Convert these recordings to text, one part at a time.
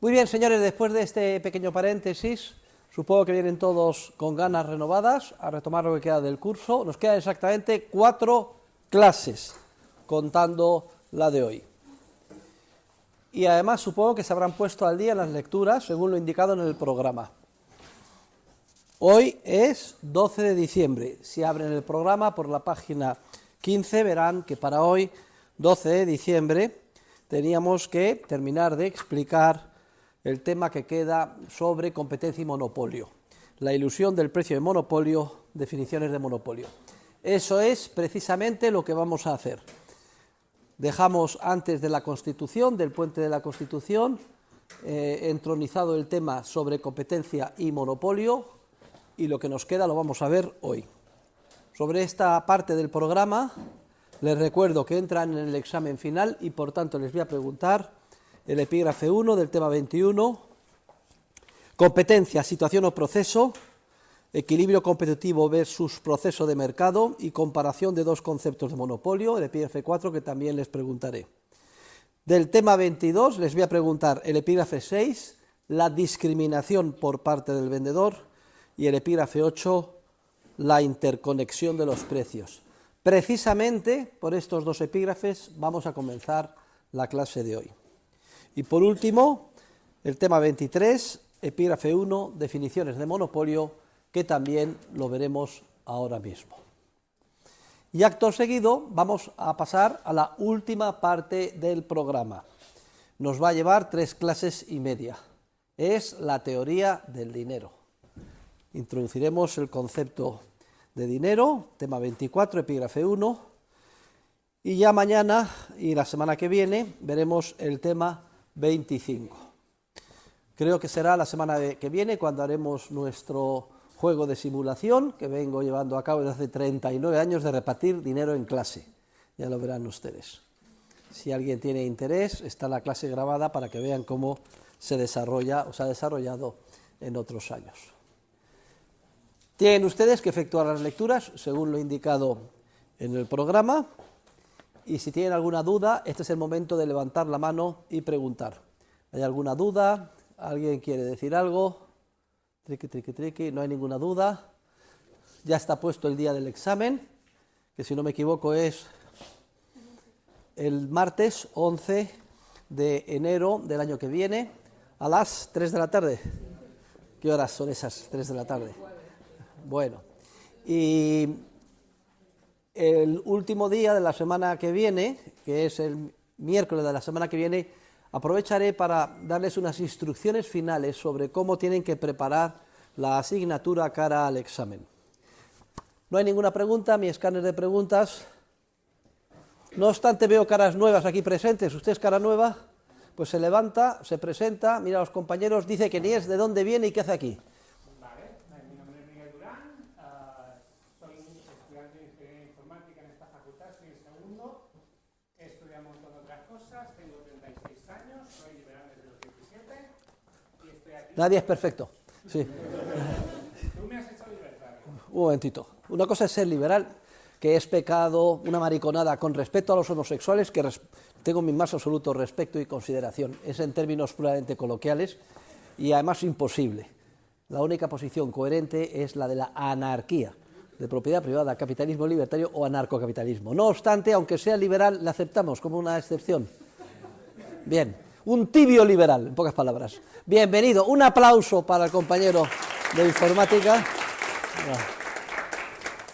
Muy bien, señores, después de este pequeño paréntesis, supongo que vienen todos con ganas renovadas a retomar lo que queda del curso. Nos quedan exactamente 4 clases, contando la de hoy. Y además supongo que se habrán puesto al día las lecturas, según lo indicado en el programa. Hoy es 12 de diciembre. Si abren el programa por la página 15, verán que para hoy, 12 de diciembre, teníamos que terminar de explicar el tema que queda sobre competencia y monopolio. La ilusión del precio de monopolio, definiciones de monopolio. Eso es precisamente lo que vamos a hacer. Dejamos antes de la Constitución, del puente de la Constitución, entronizado el tema sobre competencia y monopolio, y lo que nos queda lo vamos a ver hoy. Sobre esta parte del programa, les recuerdo que entran en el examen final y por tanto les voy a preguntar el epígrafe 1 del tema 21, competencia, situación o proceso, equilibrio competitivo versus proceso de mercado y comparación de dos conceptos de monopolio, el epígrafe 4 que también les preguntaré. Del tema 22 les voy a preguntar el epígrafe 6, la discriminación por parte del vendedor, y el epígrafe 8, la interconexión de los precios. Precisamente por estos dos epígrafes vamos a comenzar la clase de hoy. Y por último, el tema 23, epígrafe 1, definiciones de monopolio, que también lo veremos ahora mismo. Y acto seguido vamos a pasar a la última parte del programa. Nos va a llevar 3 clases y media. Es la teoría del dinero. Introduciremos el concepto de dinero, tema 24, epígrafe 1, y ya mañana y la semana que viene veremos el tema 25. Creo que será la semana que viene cuando haremos nuestro juego de simulación que vengo llevando a cabo desde hace 39 años de repartir dinero en clase. Ya lo verán ustedes. Si alguien tiene interés, está la clase grabada para que vean cómo se desarrolla o se ha desarrollado en otros años. Tienen ustedes que efectuar las lecturas según lo indicado en el programa y si tienen alguna duda, este es el momento de levantar la mano y preguntar. ¿Hay alguna duda? ¿Alguien quiere decir algo? Triqui, no hay ninguna duda. Ya está puesto el día del examen, que si no me equivoco es el martes 11 de enero del año que viene a las 3 de la tarde. ¿Qué horas son esas 3 de la tarde? Bueno, y el último día de la semana que viene, que es el miércoles de la semana que viene, aprovecharé para darles unas instrucciones finales sobre cómo tienen que preparar la asignatura cara al examen. No hay ninguna pregunta, mi escáner de preguntas. No obstante, veo caras nuevas aquí presentes. ¿Usted es cara nueva? Pues se levanta, se presenta, mira a los compañeros, dice que ni es, de dónde viene y qué hace aquí. Nadie es perfecto. Sí. Tú me has hecho liberal. Un momentito. Una cosa es ser liberal, que es pecado, una mariconada con respecto a los homosexuales, que tengo mi más absoluto respeto y consideración. Es en términos puramente coloquiales y además imposible. La única posición coherente es la de la anarquía, de propiedad privada, capitalismo libertario o anarcocapitalismo. No obstante, aunque sea liberal, la aceptamos como una excepción. Bien. Un tibio liberal, en pocas palabras. Bienvenido, un aplauso para el compañero de informática.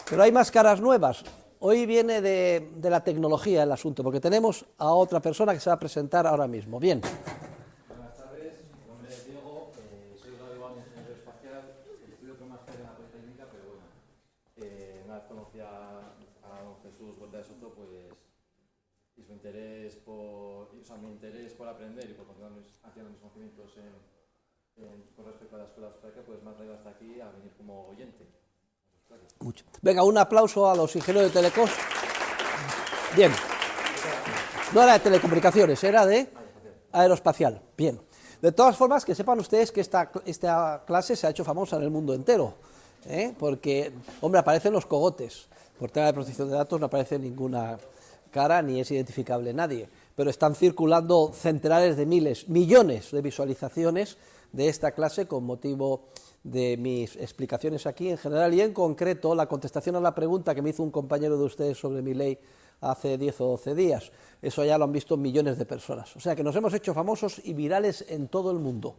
Pero hay más caras nuevas. Hoy viene de la tecnología el asunto, porque tenemos a otra persona que se va a presentar ahora mismo. Bien. Buenas tardes, mi nombre es Diego, soy graduado en Ingeniería Espacial, estudio con máster en la Politécnica, pero bueno, una vez conocí a Jesús Huerta de Soto, pues, y su interés mi interés por aprender y por continuar haciendo mis conocimientos con respecto a la escuela austríaca, pues me ha traído hasta aquí a venir como oyente. Mucho. Venga, un aplauso a los ingenieros de Telecom. Bien. No era de telecomunicaciones, era de aeroespacial. Bien. De todas formas, que sepan ustedes que esta clase se ha hecho famosa en el mundo entero, porque, hombre, aparecen los cogotes. Por tema de protección de datos no aparece ninguna cara ni es identificable nadie. pero están circulando centenares de miles, millones de visualizaciones de esta clase con motivo de mis explicaciones aquí en general y en concreto la contestación a la pregunta que me hizo un compañero de ustedes sobre mi ley hace 10 o 12 días. Eso ya lo han visto millones de personas. O sea que nos hemos hecho famosos y virales en todo el mundo.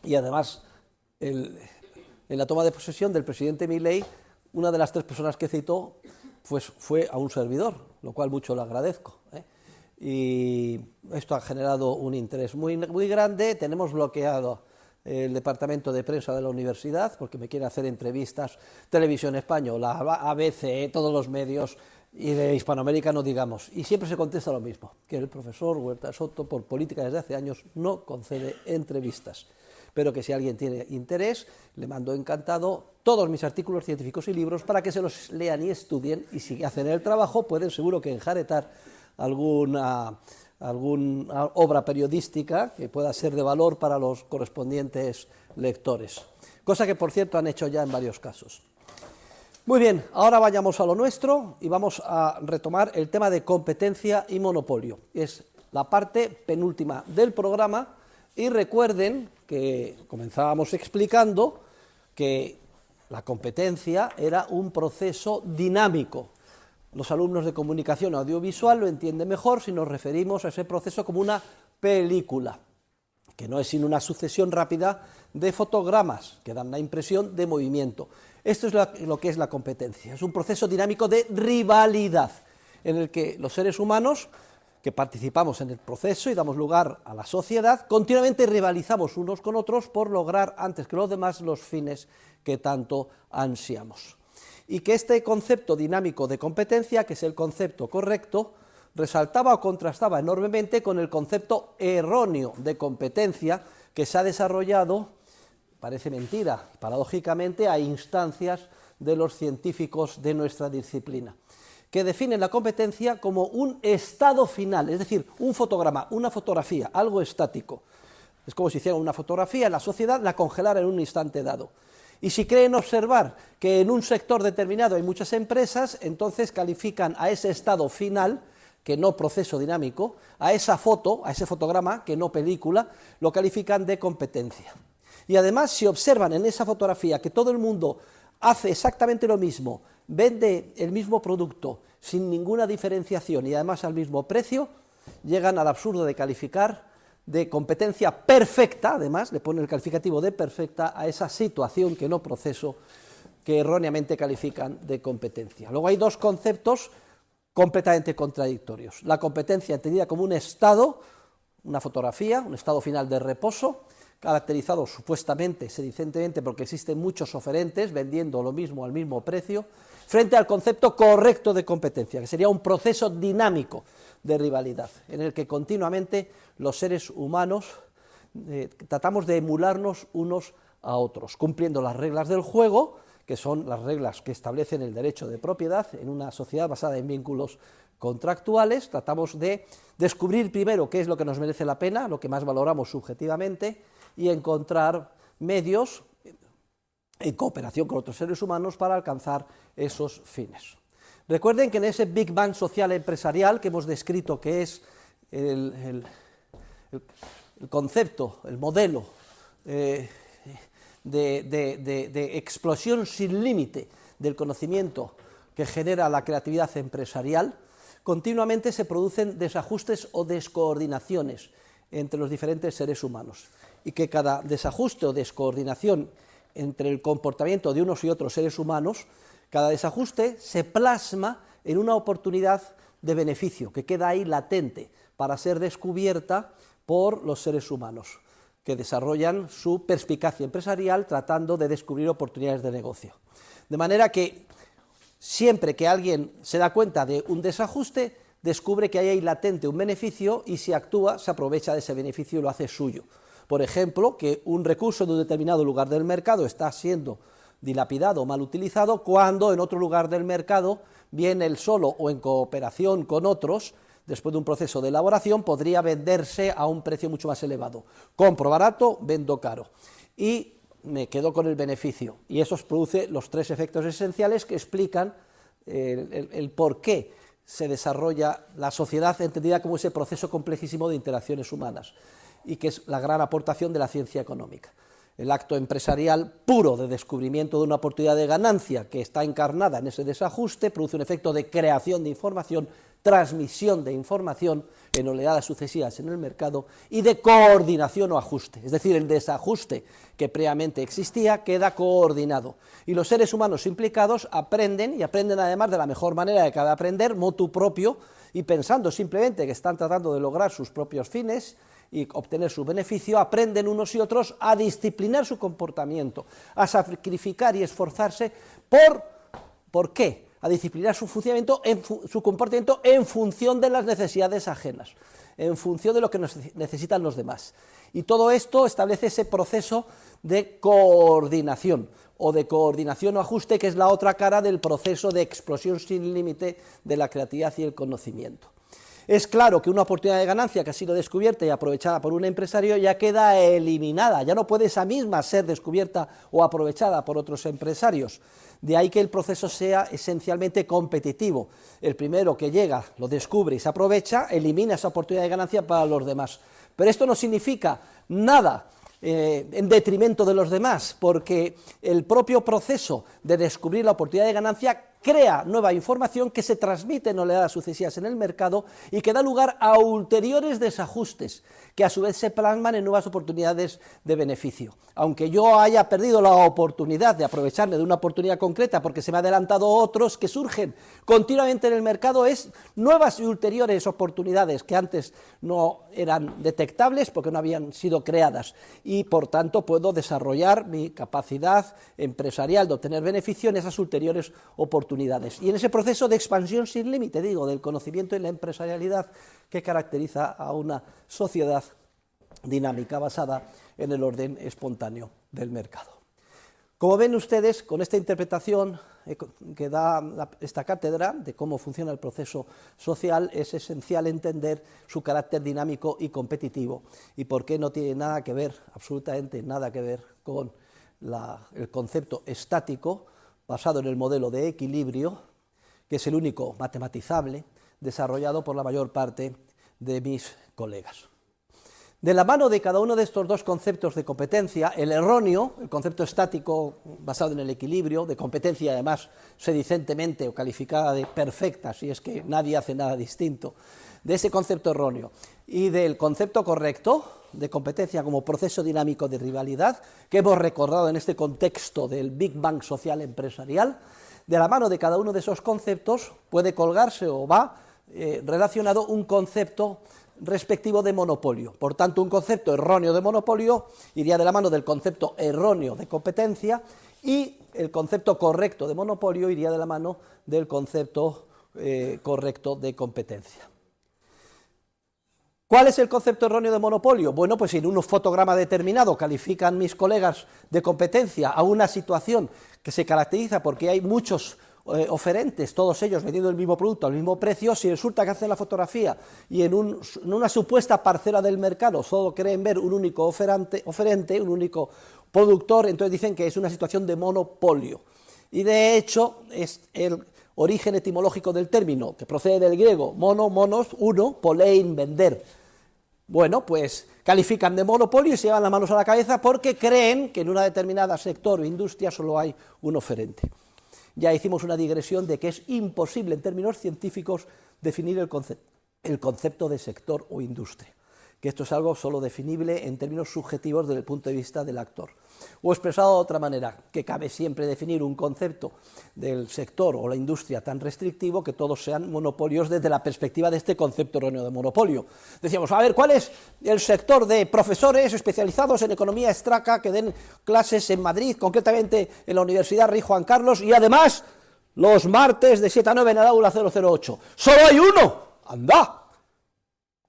Y además, en la toma de posesión del presidente Milei, una de las 3 personas que citó pues, fue a un servidor, lo cual mucho lo agradezco, ¿eh? Y esto ha generado un interés muy grande. Tenemos bloqueado el departamento de prensa de la universidad porque me quiere hacer entrevistas, Televisión Española, ABC, todos los medios, y de Hispanoamérica no digamos, y siempre se contesta lo mismo, que el profesor Huerta Soto, por política desde hace años, no concede entrevistas, pero que si alguien tiene interés, le mando encantado todos mis artículos científicos y libros para que se los lean y estudien, y si hacen el trabajo pueden seguro que enjaretar alguna obra periodística que pueda ser de valor para los correspondientes lectores, cosa que por cierto han hecho ya en varios casos. Muy bien, ahora vayamos a lo nuestro y vamos a retomar el tema de competencia y monopolio. Es la parte penúltima del programa y recuerden que comenzábamos explicando que la competencia era un proceso dinámico. Los alumnos de comunicación audiovisual lo entienden mejor si nos referimos a ese proceso como una película, que no es sino una sucesión rápida de fotogramas que dan la impresión de movimiento. Esto es lo que es la competencia, es un proceso dinámico de rivalidad, en el que los seres humanos que participamos en el proceso y damos lugar a la sociedad, continuamente rivalizamos unos con otros por lograr antes que los demás los fines que tanto ansiamos. Y que este concepto dinámico de competencia, que es el concepto correcto, resaltaba o contrastaba enormemente con el concepto erróneo de competencia que se ha desarrollado, parece mentira, paradójicamente, a instancias de los científicos de nuestra disciplina, que definen la competencia como un estado final, es decir, un fotograma, una fotografía, algo estático. Es como si hicieran una fotografía, la sociedad la congelara en un instante dado. Y si creen observar que en un sector determinado hay muchas empresas, entonces califican a ese estado final, que no proceso dinámico, a esa foto, a ese fotograma, que no película, lo califican de competencia. Y además, si observan en esa fotografía que todo el mundo hace exactamente lo mismo, vende el mismo producto sin ninguna diferenciación y además al mismo precio, llegan al absurdo de calificar de competencia perfecta, además le ponen el calificativo de perfecta a esa situación que no proceso, que erróneamente califican de competencia. Luego hay 2 conceptos completamente contradictorios. La competencia entendida como un estado, una fotografía, un estado final de reposo, caracterizado supuestamente, sedicentemente, porque existen muchos oferentes vendiendo lo mismo al mismo precio, frente al concepto correcto de competencia, que sería un proceso dinámico de rivalidad, en el que continuamente los seres humanos tratamos de emularnos unos a otros, cumpliendo las reglas del juego, que son las reglas que establecen el derecho de propiedad en una sociedad basada en vínculos contractuales. Tratamos de descubrir primero qué es lo que nos merece la pena, lo que más valoramos subjetivamente, y encontrar medios en cooperación con otros seres humanos para alcanzar esos fines. Recuerden que en ese Big Bang social empresarial que hemos descrito, que es el concepto, el modelo de explosión sin límite del conocimiento que genera la creatividad empresarial, continuamente se producen desajustes o descoordinaciones entre los diferentes seres humanos, y que cada desajuste o descoordinación entre el comportamiento de unos y otros seres humanos, cada desajuste se plasma en una oportunidad de beneficio que queda ahí latente para ser descubierta por los seres humanos, que desarrollan su perspicacia empresarial tratando de descubrir oportunidades de negocio. De manera que siempre que alguien se da cuenta de un desajuste, descubre que hay ahí latente un beneficio y si actúa, se aprovecha de ese beneficio y lo hace suyo. Por ejemplo, que un recurso de un determinado lugar del mercado está siendo dilapidado o mal utilizado cuando en otro lugar del mercado, bien él solo o en cooperación con otros, después de un proceso de elaboración, podría venderse a un precio mucho más elevado. Compro barato, vendo caro. Y me quedo con el beneficio. Y eso produce los 3 efectos esenciales que explican el por qué se desarrolla la sociedad entendida como ese proceso complejísimo de interacciones humanas, y que es la gran aportación de la ciencia económica. El acto empresarial puro de descubrimiento de una oportunidad de ganancia que está encarnada en ese desajuste produce un efecto de creación de información, transmisión de información en oleadas sucesivas en el mercado y de coordinación o ajuste, es decir, el desajuste que previamente existía queda coordinado y los seres humanos implicados aprenden, y aprenden además de la mejor manera de cada aprender, motu propio, y pensando simplemente que están tratando de lograr sus propios fines y obtener su beneficio, aprenden unos y otros a disciplinar su comportamiento, a sacrificar y esforzarse ¿por qué? A disciplinar su funcionamiento, su comportamiento en función de las necesidades ajenas, en función de lo que necesitan los demás. Y todo esto establece ese proceso de coordinación o ajuste, que es la otra cara del proceso de explosión sin límite de la creatividad y el conocimiento. Es claro que una oportunidad de ganancia que ha sido descubierta y aprovechada por un empresario ya queda eliminada, ya no puede esa misma ser descubierta o aprovechada por otros empresarios. De ahí que el proceso sea esencialmente competitivo. El primero que llega, lo descubre y se aprovecha, elimina esa oportunidad de ganancia para los demás. Pero esto no significa nada en detrimento de los demás, porque el propio proceso de descubrir la oportunidad de ganancia crea nueva información que se transmite en oleadas sucesivas en el mercado y que da lugar a ulteriores desajustes, que a su vez se plasman en nuevas oportunidades de beneficio. Aunque yo haya perdido la oportunidad de aprovecharme de una oportunidad concreta porque se me ha adelantado otros que surgen continuamente en el mercado, es nuevas y ulteriores oportunidades que antes no eran detectables porque no habían sido creadas, y por tanto puedo desarrollar mi capacidad empresarial de obtener beneficio en esas ulteriores oportunidades. Y en ese proceso de expansión sin límite, digo, del conocimiento y la empresarialidad que caracteriza a una sociedad dinámica basada en el orden espontáneo del mercado. Como ven ustedes, con esta interpretación que da esta cátedra de cómo funciona el proceso social, es esencial entender su carácter dinámico y competitivo, y por qué no tiene nada que ver, absolutamente nada que ver, con el concepto estático basado en el modelo de equilibrio, que es el único matematizable desarrollado por la mayor parte de mis colegas. De la mano de cada uno de estos dos conceptos de competencia, el erróneo, el concepto estático basado en el equilibrio, de competencia además sedicentemente o calificada de perfecta, si es que nadie hace nada distinto, de ese concepto erróneo, y del concepto correcto, de competencia como proceso dinámico de rivalidad, que hemos recordado en este contexto del Big Bang social empresarial, de la mano de cada uno de esos conceptos puede colgarse o va relacionado un concepto respectivo de monopolio. Por tanto, un concepto erróneo de monopolio iría de la mano del concepto erróneo de competencia, y el concepto correcto de monopolio iría de la mano del concepto correcto de competencia. ¿Cuál es el concepto erróneo de monopolio? Bueno, pues si en un fotograma determinado califican mis colegas de competencia a una situación que se caracteriza porque hay muchos oferentes, todos ellos vendiendo el mismo producto al mismo precio, si resulta que hacen la fotografía y en una supuesta parcela del mercado solo creen ver un único oferente, un único productor, entonces dicen que es una situación de monopolio. Y de hecho es el origen etimológico del término, que procede del griego, monos, uno, polein, vender. Bueno, pues califican de monopolio y se llevan las manos a la cabeza porque creen que en una determinada sector o industria solo hay un oferente. Ya hicimos una digresión de que es imposible en términos científicos definir el concepto de sector o industria, que esto es algo solo definible en términos subjetivos desde el punto de vista del actor. O expresado de otra manera, que cabe siempre definir un concepto del sector o la industria tan restrictivo que todos sean monopolios desde la perspectiva de este concepto erróneo de monopolio. Decíamos, a ver, ¿cuál es el sector de profesores especializados en economía extraca que den clases en Madrid, concretamente en la Universidad Rey Juan Carlos, y además los martes de 7 a 9 en el aula 008? ¡Solo hay uno! ¡Anda!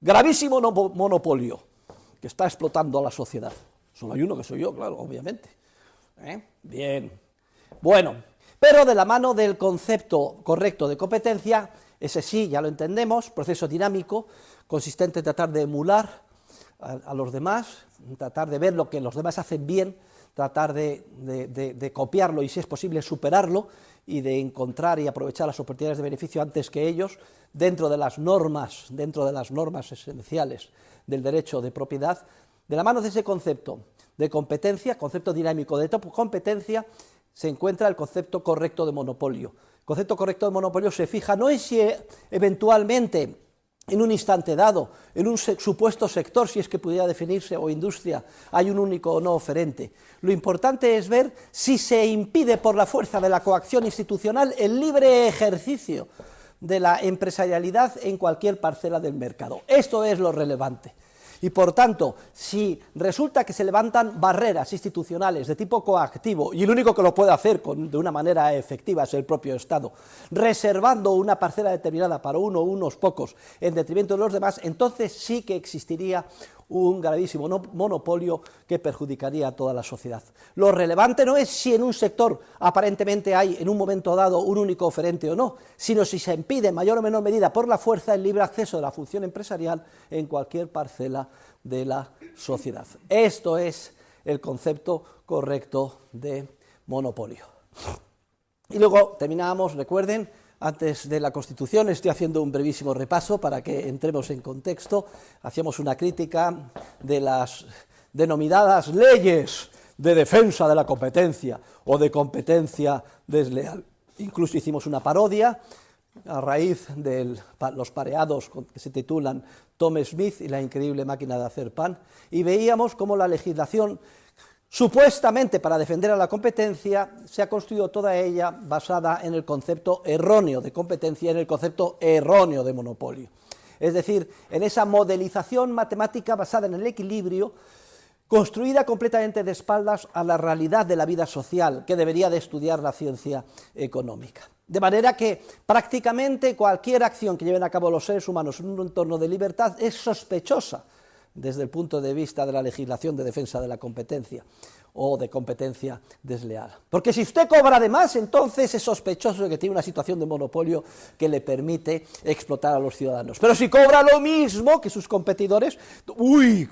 Gravísimo monopolio que está explotando a la sociedad. Solo hay uno, que soy yo, claro, obviamente. Bien. Bueno, pero de la mano del concepto correcto de competencia, ese sí, ya lo entendemos, proceso dinámico, consistente en tratar de emular a los demás, tratar de ver lo que los demás hacen bien, tratar de copiarlo y, si es posible, superarlo, y de encontrar y aprovechar las oportunidades de beneficio antes que ellos, dentro de las normas esenciales del derecho de propiedad. De la mano de ese concepto de competencia, concepto dinámico de competencia, se encuentra el concepto correcto de monopolio. El concepto correcto de monopolio se fija no en si eventualmente, en un instante dado, en un supuesto sector, si es que pudiera definirse, o industria, hay un único o no oferente. Lo importante es ver si se impide por la fuerza de la coacción institucional el libre ejercicio de la empresarialidad en cualquier parcela del mercado. Esto es lo relevante. Y por tanto, si resulta que se levantan barreras institucionales de tipo coactivo, y el único que lo puede hacer de una manera efectiva es el propio Estado, reservando una parcela determinada para uno o unos pocos en detrimento de los demás, entonces sí que existiría un gravísimo monopolio que perjudicaría a toda la sociedad. Lo relevante no es si en un sector aparentemente hay en un momento dado un único oferente o no, sino si se impide en mayor o menor medida por la fuerza el libre acceso de la función empresarial en cualquier parcela de la sociedad. Esto es el concepto correcto de monopolio. Y luego terminamos, recuerden, antes de la Constitución, estoy haciendo un brevísimo repaso para que entremos en contexto. Hacíamos una crítica de las denominadas leyes de defensa de la competencia o de competencia desleal. Incluso hicimos una parodia a raíz de los pareados que se titulan Tom Smith y la increíble máquina de hacer pan, y veíamos cómo la legislación supuestamente para defender a la competencia se ha construido toda ella basada en el concepto erróneo de competencia, en el concepto erróneo de monopolio. Es decir, en esa modelización matemática basada en el equilibrio, construida completamente de espaldas a la realidad de la vida social que debería de estudiar la ciencia económica. De manera que prácticamente cualquier acción que lleven a cabo los seres humanos en un entorno de libertad es sospechosa desde el punto de vista de la legislación de defensa de la competencia o de competencia desleal. Porque si usted cobra de más, entonces es sospechoso de que tiene una situación de monopolio que le permite explotar a los ciudadanos. Pero si cobra lo mismo que sus competidores,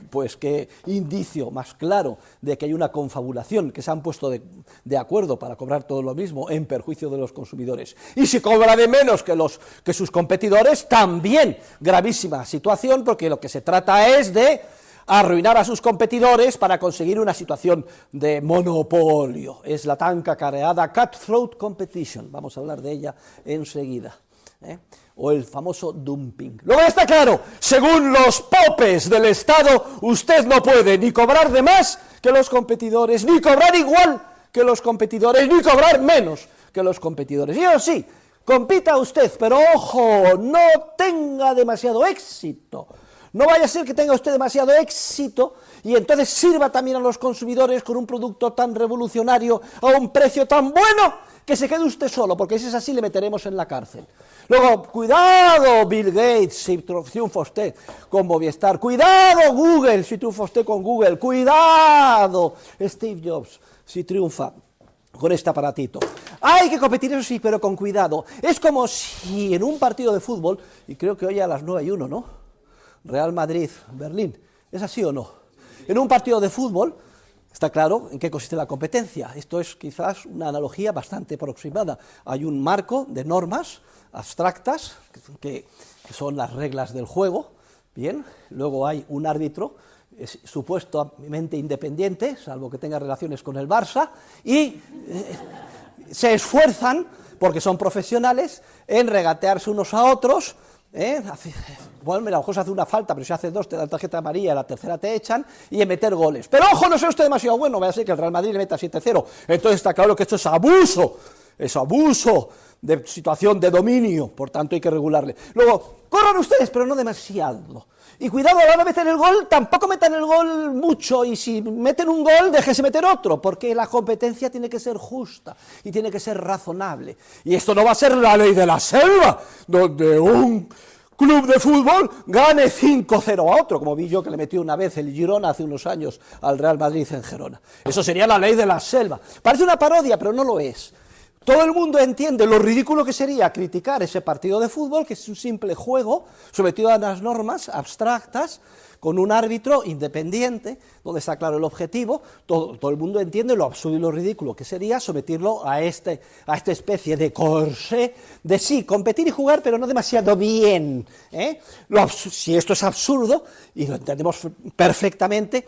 pues qué indicio más claro de que hay una confabulación, que se han puesto de acuerdo para cobrar todo lo mismo en perjuicio de los consumidores. Y si cobra de menos que sus competidores, también gravísima situación, porque lo que se trata es de arruinar a sus competidores para conseguir una situación de monopolio. Es la tan cacareada cutthroat competition, vamos a hablar de ella enseguida, o el famoso dumping. Luego está claro, según los popes del Estado, usted no puede ni cobrar de más que los competidores, ni cobrar igual que los competidores, ni cobrar menos que los competidores. Y eso sí, compita usted, pero ojo, no tenga demasiado éxito. No vaya a ser que tenga usted demasiado éxito y entonces sirva también a los consumidores con un producto tan revolucionario a un precio tan bueno que se quede usted solo, porque si es así le meteremos en la cárcel. Luego, cuidado Bill Gates si triunfa usted con Movistar, cuidado Google si triunfa usted con Google, cuidado Steve Jobs si triunfa con este aparatito. Hay que competir, eso sí, pero con cuidado. Es como si en un partido de fútbol, y creo que hoy a las 9:01, ¿no? Real Madrid, Berlín, ¿es así o no? En un partido de fútbol está claro en qué consiste la competencia. Esto es quizás una analogía bastante aproximada. Hay un marco de normas abstractas, que son las reglas del juego, bien, luego hay un árbitro supuestamente independiente, salvo que tenga relaciones con el Barça, y se esfuerzan, porque son profesionales, en regatearse unos a otros. Bueno, mira, a lo mejor se hace una falta, pero si hace dos te dan tarjeta amarilla, la tercera te echan, y en meter goles. Pero ojo, no sea usted demasiado bueno, vaya a ser que el Real Madrid le meta 7-0. Entonces está claro que esto es abuso de situación de dominio, por tanto hay que regularle. Luego, corran ustedes, pero no demasiado. Y cuidado, a la hora de meter el gol, tampoco metan el gol mucho, y si meten un gol, déjese meter otro, porque la competencia tiene que ser justa y tiene que ser razonable. Y esto no va a ser la ley de la selva, donde un club de fútbol gane 5-0 a otro, como vi yo que le metió una vez el Girona hace unos años al Real Madrid en Gerona. Eso sería la ley de la selva. Parece una parodia, pero no lo es. Todo el mundo entiende lo ridículo que sería criticar ese partido de fútbol, que es un simple juego sometido a unas normas abstractas, con un árbitro independiente, donde está claro el objetivo. Todo el mundo entiende lo absurdo y lo ridículo que sería someterlo a esta especie de corsé de sí, competir y jugar, pero no demasiado bien, ¿eh? Si esto es absurdo, y lo entendemos perfectamente,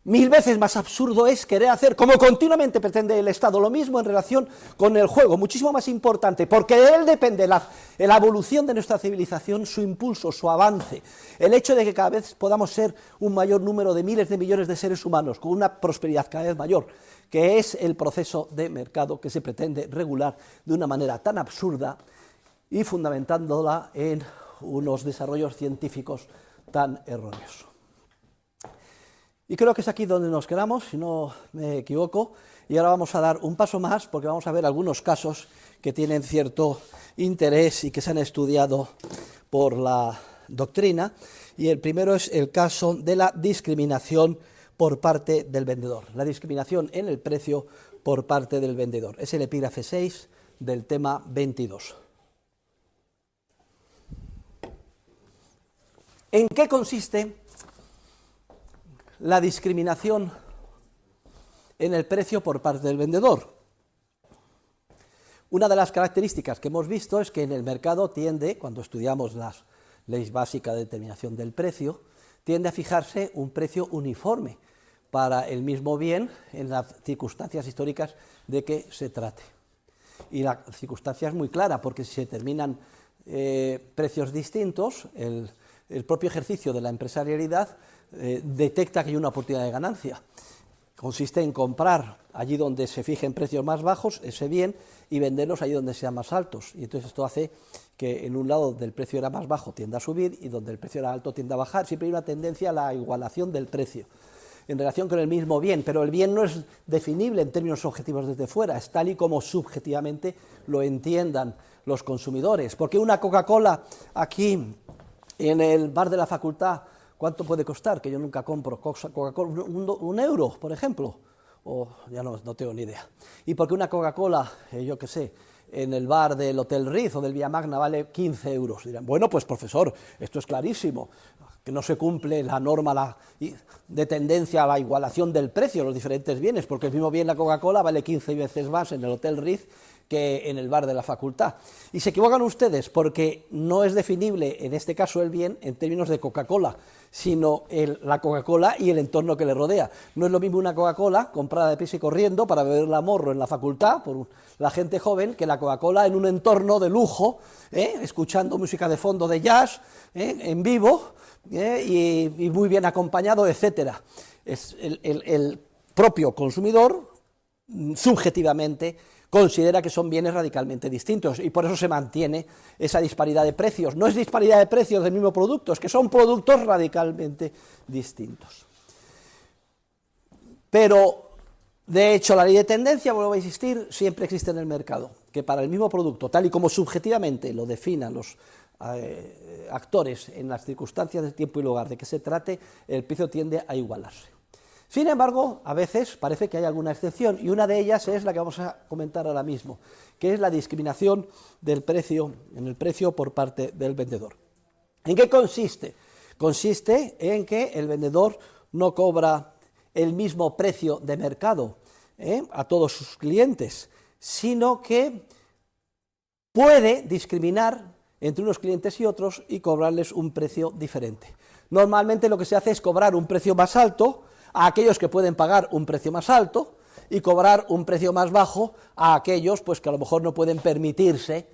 1000 veces más absurdo es querer hacer, como continuamente pretende el Estado, lo mismo en relación con el juego, muchísimo más importante, porque de él depende la evolución de nuestra civilización, su impulso, su avance, el hecho de que cada vez podamos ser un mayor número de miles de millones de seres humanos, con una prosperidad cada vez mayor, que es el proceso de mercado que se pretende regular de una manera tan absurda y fundamentándola en unos desarrollos científicos tan erróneos. Y creo que es aquí donde nos quedamos, si no me equivoco, y ahora vamos a dar un paso más porque vamos a ver algunos casos que tienen cierto interés y que se han estudiado por la doctrina, y el primero es el caso de la discriminación por parte del vendedor, la discriminación en el precio por parte del vendedor. Es el epígrafe 6 del tema 22. ¿En qué consiste la discriminación en el precio por parte del vendedor? Una de las características que hemos visto es que en el mercado tiende, cuando estudiamos las leyes básicas de determinación del precio, tiende a fijarse un precio uniforme para el mismo bien en las circunstancias históricas de que se trate. Y la circunstancia es muy clara, porque si se determinan precios distintos, el propio ejercicio de la empresarialidad detecta que hay una oportunidad de ganancia. Consiste en comprar allí donde se fijen precios más bajos, ese bien, y venderlos allí donde sean más altos. Y entonces esto hace que en un lado donde el precio era más bajo tienda a subir y donde el precio era alto tienda a bajar. Siempre hay una tendencia a la igualación del precio en relación con el mismo bien, pero el bien no es definible en términos objetivos desde fuera, es tal y como subjetivamente lo entiendan los consumidores. Porque una Coca-Cola aquí en el bar de la facultad, ¿cuánto puede costar? Que yo nunca compro Coca-Cola, un euro, por ejemplo, o ya no tengo ni idea. Y porque una Coca-Cola, yo qué sé, en el bar del Hotel Ritz o del Vía Magna vale 15 euros. Dirán, bueno, pues profesor, esto es clarísimo, que no se cumple la norma de tendencia a la igualación del precio de los diferentes bienes, porque el mismo bien la Coca-Cola vale 15 veces más en el Hotel Ritz que en el bar de la facultad. Y se equivocan ustedes porque no es definible en este caso el bien en términos de Coca-Cola, sino la Coca-Cola y el entorno que le rodea. No es lo mismo una Coca-Cola comprada de prisa y corriendo para beberla a morro en la facultad por la gente joven que la Coca-Cola en un entorno de lujo, escuchando música de fondo de jazz, en vivo, y muy bien acompañado, etcétera. Es el propio consumidor subjetivamente considera que son bienes radicalmente distintos y por eso se mantiene esa disparidad de precios. No es disparidad de precios del mismo producto, es que son productos radicalmente distintos. Pero, de hecho, la ley de tendencia, vuelvo a insistir, siempre existe en el mercado, que para el mismo producto, tal y como subjetivamente lo definan los actores en las circunstancias de tiempo y lugar de que se trate, el precio tiende a igualarse. Sin embargo, a veces parece que hay alguna excepción, y una de ellas es la que vamos a comentar ahora mismo, que es la discriminación del precio, en el precio por parte del vendedor. ¿En qué consiste? Consiste en que el vendedor no cobra el mismo precio de mercado a todos sus clientes, sino que puede discriminar entre unos clientes y otros y cobrarles un precio diferente. Normalmente lo que se hace es cobrar un precio más alto a aquellos que pueden pagar un precio más alto y cobrar un precio más bajo a aquellos pues, que a lo mejor no pueden permitirse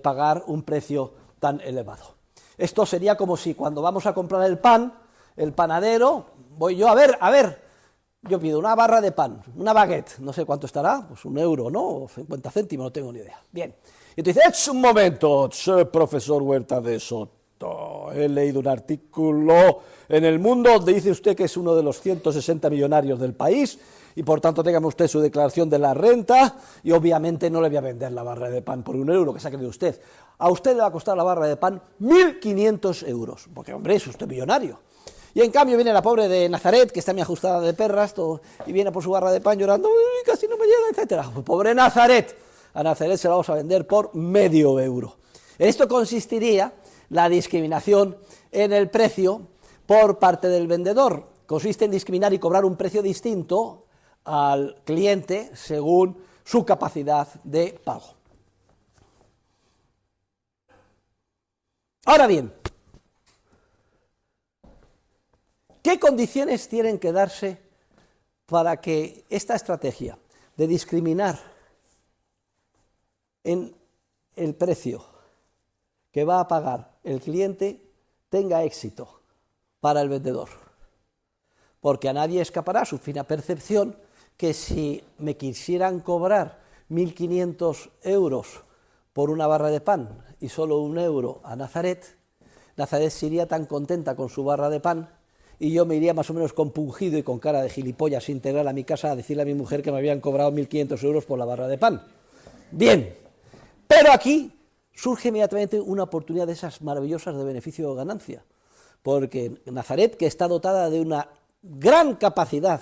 pagar un precio tan elevado. Esto sería como si cuando vamos a comprar el pan, el panadero, voy yo, a ver, yo pido una barra de pan, una baguette, no sé cuánto estará, pues 1 euro, ¿no? O 50 céntimos, no tengo ni idea. Bien, y tú dices, un momento, profesor Huerta de Soto. He leído un artículo en El Mundo donde dice usted que es uno de los 160 millonarios del país y por tanto téngame usted su declaración de la renta y obviamente no le voy a vender la barra de pan por 1 euro que se ha creído usted. A usted le va a costar la barra de pan 1.500 euros, porque hombre, es usted millonario. Y en cambio viene la pobre de Nazaret, que está muy ajustada de perras, y viene por su barra de pan llorando, casi no me llega, etcétera. Pobre Nazaret, a Nazaret se la vamos a vender por medio euro. En esto consistiría la discriminación en el precio por parte del vendedor. Consiste en discriminar y cobrar un precio distinto al cliente según su capacidad de pago. Ahora bien, ¿qué condiciones tienen que darse para que esta estrategia de discriminar en el precio que va a pagar el cliente tenga éxito para el vendedor? Porque a nadie escapará su fina percepción que si me quisieran cobrar 1.500 euros por una barra de pan y solo 1 euro a Nazaret, Nazaret se iría tan contenta con su barra de pan y yo me iría más o menos compungido y con cara de gilipollas integral a mi casa a decirle a mi mujer que me habían cobrado 1.500 euros por la barra de pan. Bien, pero aquí surge inmediatamente una oportunidad de esas maravillosas de beneficio o ganancia, porque Nazaret, que está dotada de una gran capacidad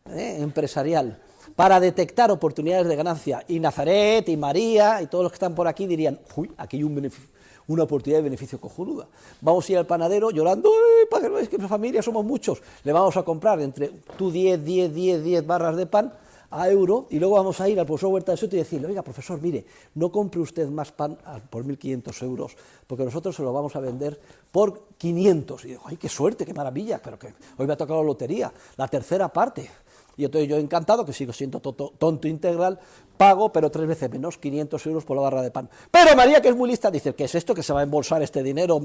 empresarial para detectar oportunidades de ganancia, y Nazaret y María y todos los que están por aquí dirían, uy, aquí hay una oportunidad de beneficio cojonuda, vamos a ir al panadero llorando, es que mi familia somos muchos, le vamos a comprar entre tú 10 barras de pan a euro, y luego vamos a ir al profesor Huerta de Soto y decirle, oiga, profesor, mire, no compre usted más pan por 1.500 euros, porque nosotros se lo vamos a vender por 500. Y digo, ay, qué suerte, qué maravilla, pero que hoy me ha tocado la lotería, la tercera parte. Y entonces yo encantado, que sigo siendo tonto integral, pago, pero 3 veces menos, 500 euros por la barra de pan. Pero María, que es muy lista, dice, ¿qué es esto que se va a embolsar este dinero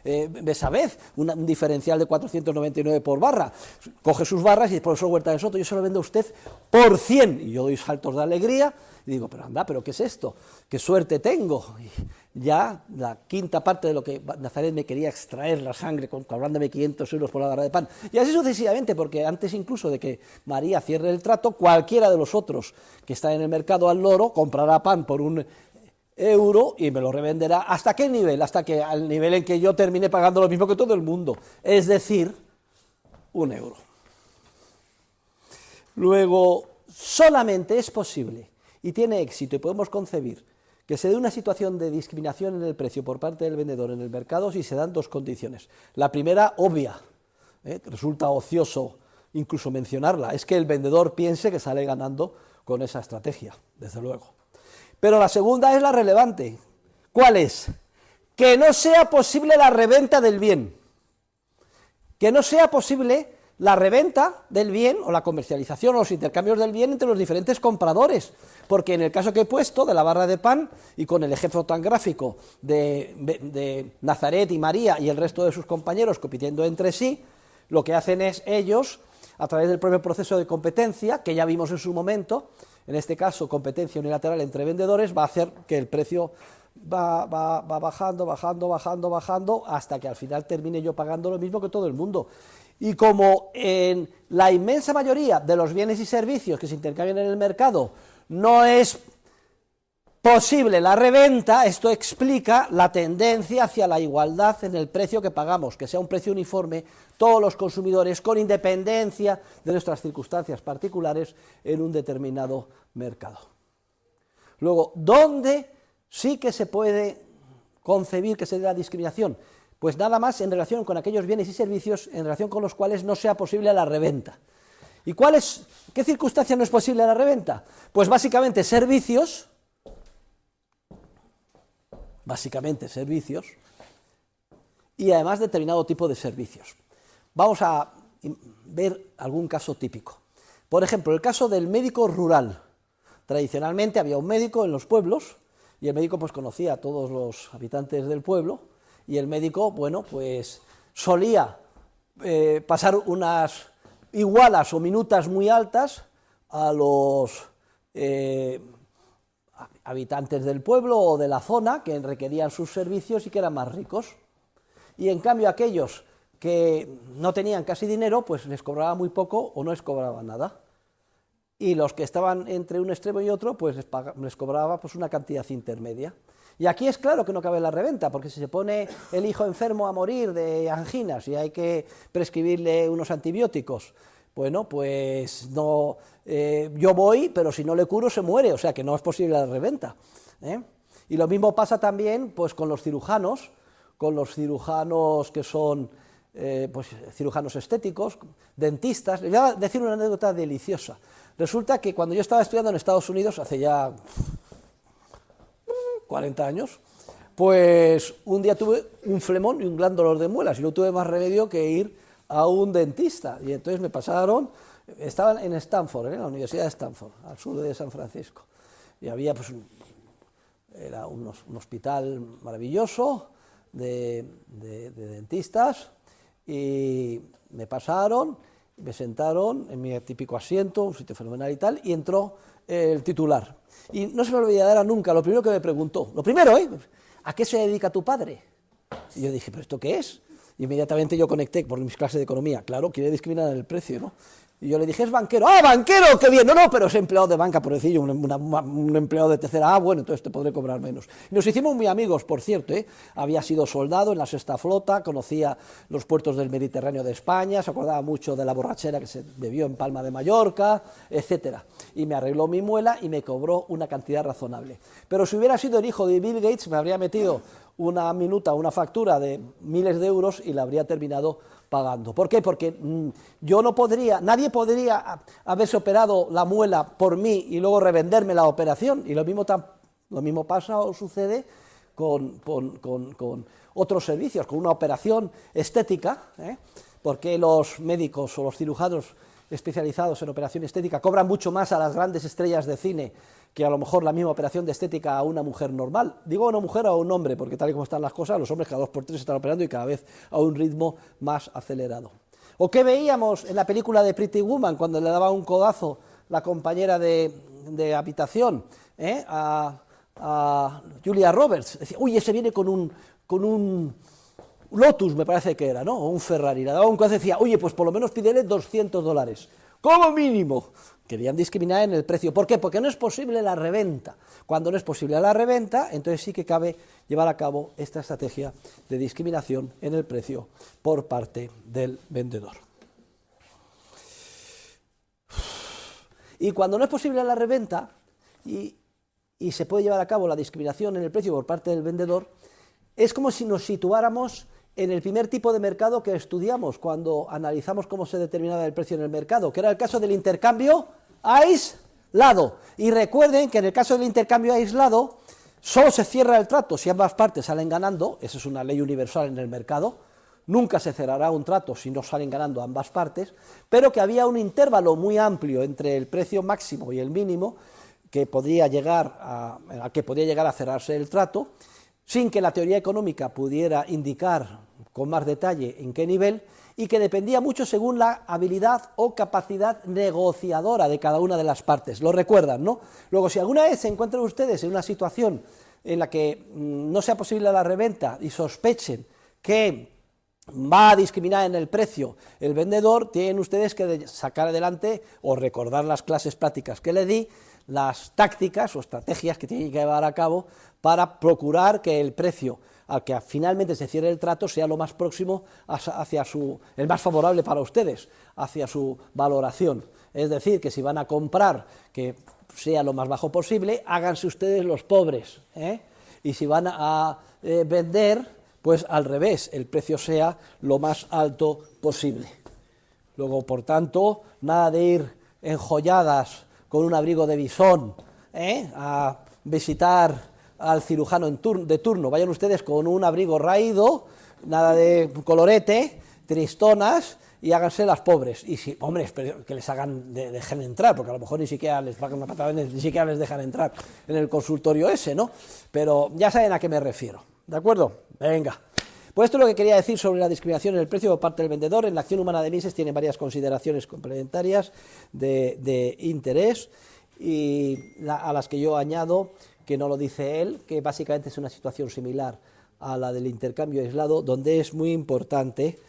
esa vez? Un diferencial de 499 por barra. Coge sus barras y el profesor Huerta de Soto, yo se lo vendo a usted por 100. Y yo doy saltos de alegría y digo, pero anda, ¿pero qué es esto? ¿Qué suerte tengo? Y ya la quinta parte de lo que Nazaret me quería extraer la sangre, cobrándome 500 euros por la barra de pan. Y así sucesivamente, porque antes incluso de que María cierre el trato, cualquiera de los otros que están en el mercado al loro comprará pan por 1 euro y me lo revenderá. ¿Hasta qué nivel? Hasta que al nivel en que yo termine pagando lo mismo que todo el mundo, es decir, 1 euro. Luego, solamente es posible y tiene éxito y podemos concebir que se dé una situación de discriminación en el precio por parte del vendedor en el mercado si se dan 2 condiciones. La primera, obvia, resulta ocioso incluso mencionarla, es que el vendedor piense que sale ganando con esa estrategia, desde luego. Pero la segunda es la relevante. ¿Cuál es? Que no sea posible la reventa del bien. Que no sea posible la reventa del bien o la comercialización o los intercambios del bien entre los diferentes compradores, porque en el caso que he puesto de la barra de pan y con el ejemplo tan gráfico de Nazaret y María y el resto de sus compañeros compitiendo entre sí, lo que hacen es ellos, a través del propio proceso de competencia, que ya vimos en su momento, en este caso competencia unilateral entre vendedores, va a hacer que el precio va bajando, hasta que al final termine yo pagando lo mismo que todo el mundo. Y como en la inmensa mayoría de los bienes y servicios que se intercambian en el mercado no es posible la reventa, esto explica la tendencia hacia la igualdad en el precio que pagamos, que sea un precio uniforme todos los consumidores con independencia de nuestras circunstancias particulares en un determinado mercado. Luego, ¿dónde sí que se puede concebir que se dé la discriminación? Pues nada más en relación con aquellos bienes y servicios en relación con los cuales no sea posible la reventa. ¿Y qué circunstancia no es posible la reventa? Pues básicamente servicios, y además determinado tipo de servicios. Vamos a ver algún caso típico. Por ejemplo, el caso del médico rural. Tradicionalmente había un médico en los pueblos y el médico pues conocía a todos los habitantes del pueblo y el médico, bueno, pues solía pasar unas igualas o minutas muy altas a los habitantes del pueblo o de la zona que requerían sus servicios y que eran más ricos. Y en cambio aquellos que no tenían casi dinero, pues les cobraba muy poco o no les cobraba nada. Y los que estaban entre un extremo y otro, pues les cobraba pues una cantidad intermedia. Y aquí es claro que no cabe la reventa, porque si se pone el hijo enfermo a morir de anginas y hay que prescribirle unos antibióticos, Bueno, pues no, yo voy, pero si no le curo se muere, o sea que no es posible la reventa. Y lo mismo pasa también pues, con los cirujanos que son pues, cirujanos estéticos, dentistas. Les voy a decir una anécdota deliciosa. Resulta que cuando yo estaba estudiando en Estados Unidos, hace ya 40 años, pues un día tuve un flemón y un gran dolor de muelas y no tuve más remedio que ir a un dentista. Y entonces me pasaron, estaban en Stanford, en la Universidad de Stanford, al sur de San Francisco. Y había pues era un hospital maravilloso de dentistas y me pasaron, me sentaron en mi típico asiento, un sitio fenomenal y tal, y entró el titular. Y no se me olvidará nunca, lo primero que me preguntó, lo primero, ¿a qué se dedica tu padre? Y yo dije, ¿pero esto qué es? Y inmediatamente yo conecté por mis clases de economía, claro, quiere discriminar en el precio, ¿no? Y yo le dije, es banquero. ¡Ah, banquero! ¡Qué bien! No, pero es empleado de banca, por decir, un empleado de tercera. Ah, bueno, entonces te podré cobrar menos. Y nos hicimos muy amigos, por cierto, Había sido soldado en la Sexta Flota, conocía los puertos del Mediterráneo de España, se acordaba mucho de la borrachera que se bebió en Palma de Mallorca, etcétera. Y me arregló mi muela y me cobró una cantidad razonable. Pero si hubiera sido el hijo de Bill Gates, me habría metido una minuta, una factura de miles de euros y la habría terminado pagando. ¿Por qué? Porque yo no podría, nadie podría haberse operado la muela por mí y luego revenderme la operación, y lo mismo pasa o sucede con otros servicios, con una operación estética, porque los médicos o los cirujanos especializados en operación estética cobran mucho más a las grandes estrellas de cine que a lo mejor la misma operación de estética a una mujer normal. Digo a una mujer o a un hombre, porque tal y como están las cosas, los hombres cada 2 por 3 están operando y cada vez a un ritmo más acelerado. ¿O qué veíamos en la película de Pretty Woman cuando le daba un codazo la compañera de habitación a Julia Roberts? Decía, uy, ese viene con un Lotus, me parece que era, ¿no? O un Ferrari. Le daba un codazo y decía, oye, pues por lo menos pídele $200, como mínimo. Querían discriminar en el precio. ¿Por qué? Porque no es posible la reventa. Cuando no es posible la reventa, entonces sí que cabe llevar a cabo esta estrategia de discriminación en el precio por parte del vendedor. Y cuando no es posible la reventa y se puede llevar a cabo la discriminación en el precio por parte del vendedor, es como si nos situáramos en el primer tipo de mercado que estudiamos cuando analizamos cómo se determinaba el precio en el mercado, que era el caso del intercambio aislado. Y recuerden que en el caso del intercambio aislado solo se cierra el trato si ambas partes salen ganando, esa es una ley universal en el mercado, nunca se cerrará un trato si no salen ganando ambas partes, pero que había un intervalo muy amplio entre el precio máximo y el mínimo que podría llegar a cerrarse el trato, sin que la teoría económica pudiera indicar con más detalle en qué nivel, y que dependía mucho según la habilidad o capacidad negociadora de cada una de las partes. Lo recuerdan, ¿no? Luego, si alguna vez se encuentran ustedes en una situación en la que no sea posible la reventa y sospechen que va a discriminar en el precio el vendedor, tienen ustedes que sacar adelante o recordar las clases prácticas que le di, las tácticas o estrategias que tienen que llevar a cabo para procurar que el precio al que finalmente se cierre el trato sea lo más próximo hacia el más favorable para ustedes, hacia su valoración. Es decir, que si van a comprar, que sea lo más bajo posible, háganse ustedes los pobres, y si van a vender, pues al revés, el precio sea lo más alto posible. Luego, por tanto, nada de ir enjolladas con un abrigo de bisón a visitar al cirujano de turno. Vayan ustedes con un abrigo raído, nada de colorete, tristonas, y háganse las pobres. Y si, hombre, espero que les dejen entrar, porque a lo mejor ni siquiera les pagan una patada, ni siquiera les dejan entrar en el consultorio ese, ¿no? Pero ya saben a qué me refiero, ¿de acuerdo? Venga. Pues esto es lo que quería decir sobre la discriminación en el precio por parte del vendedor. En la acción humana de Mises tiene varias consideraciones complementarias de interés, y a las que yo añado, que no lo dice él, que básicamente es una situación similar a la del intercambio aislado, donde es muy importante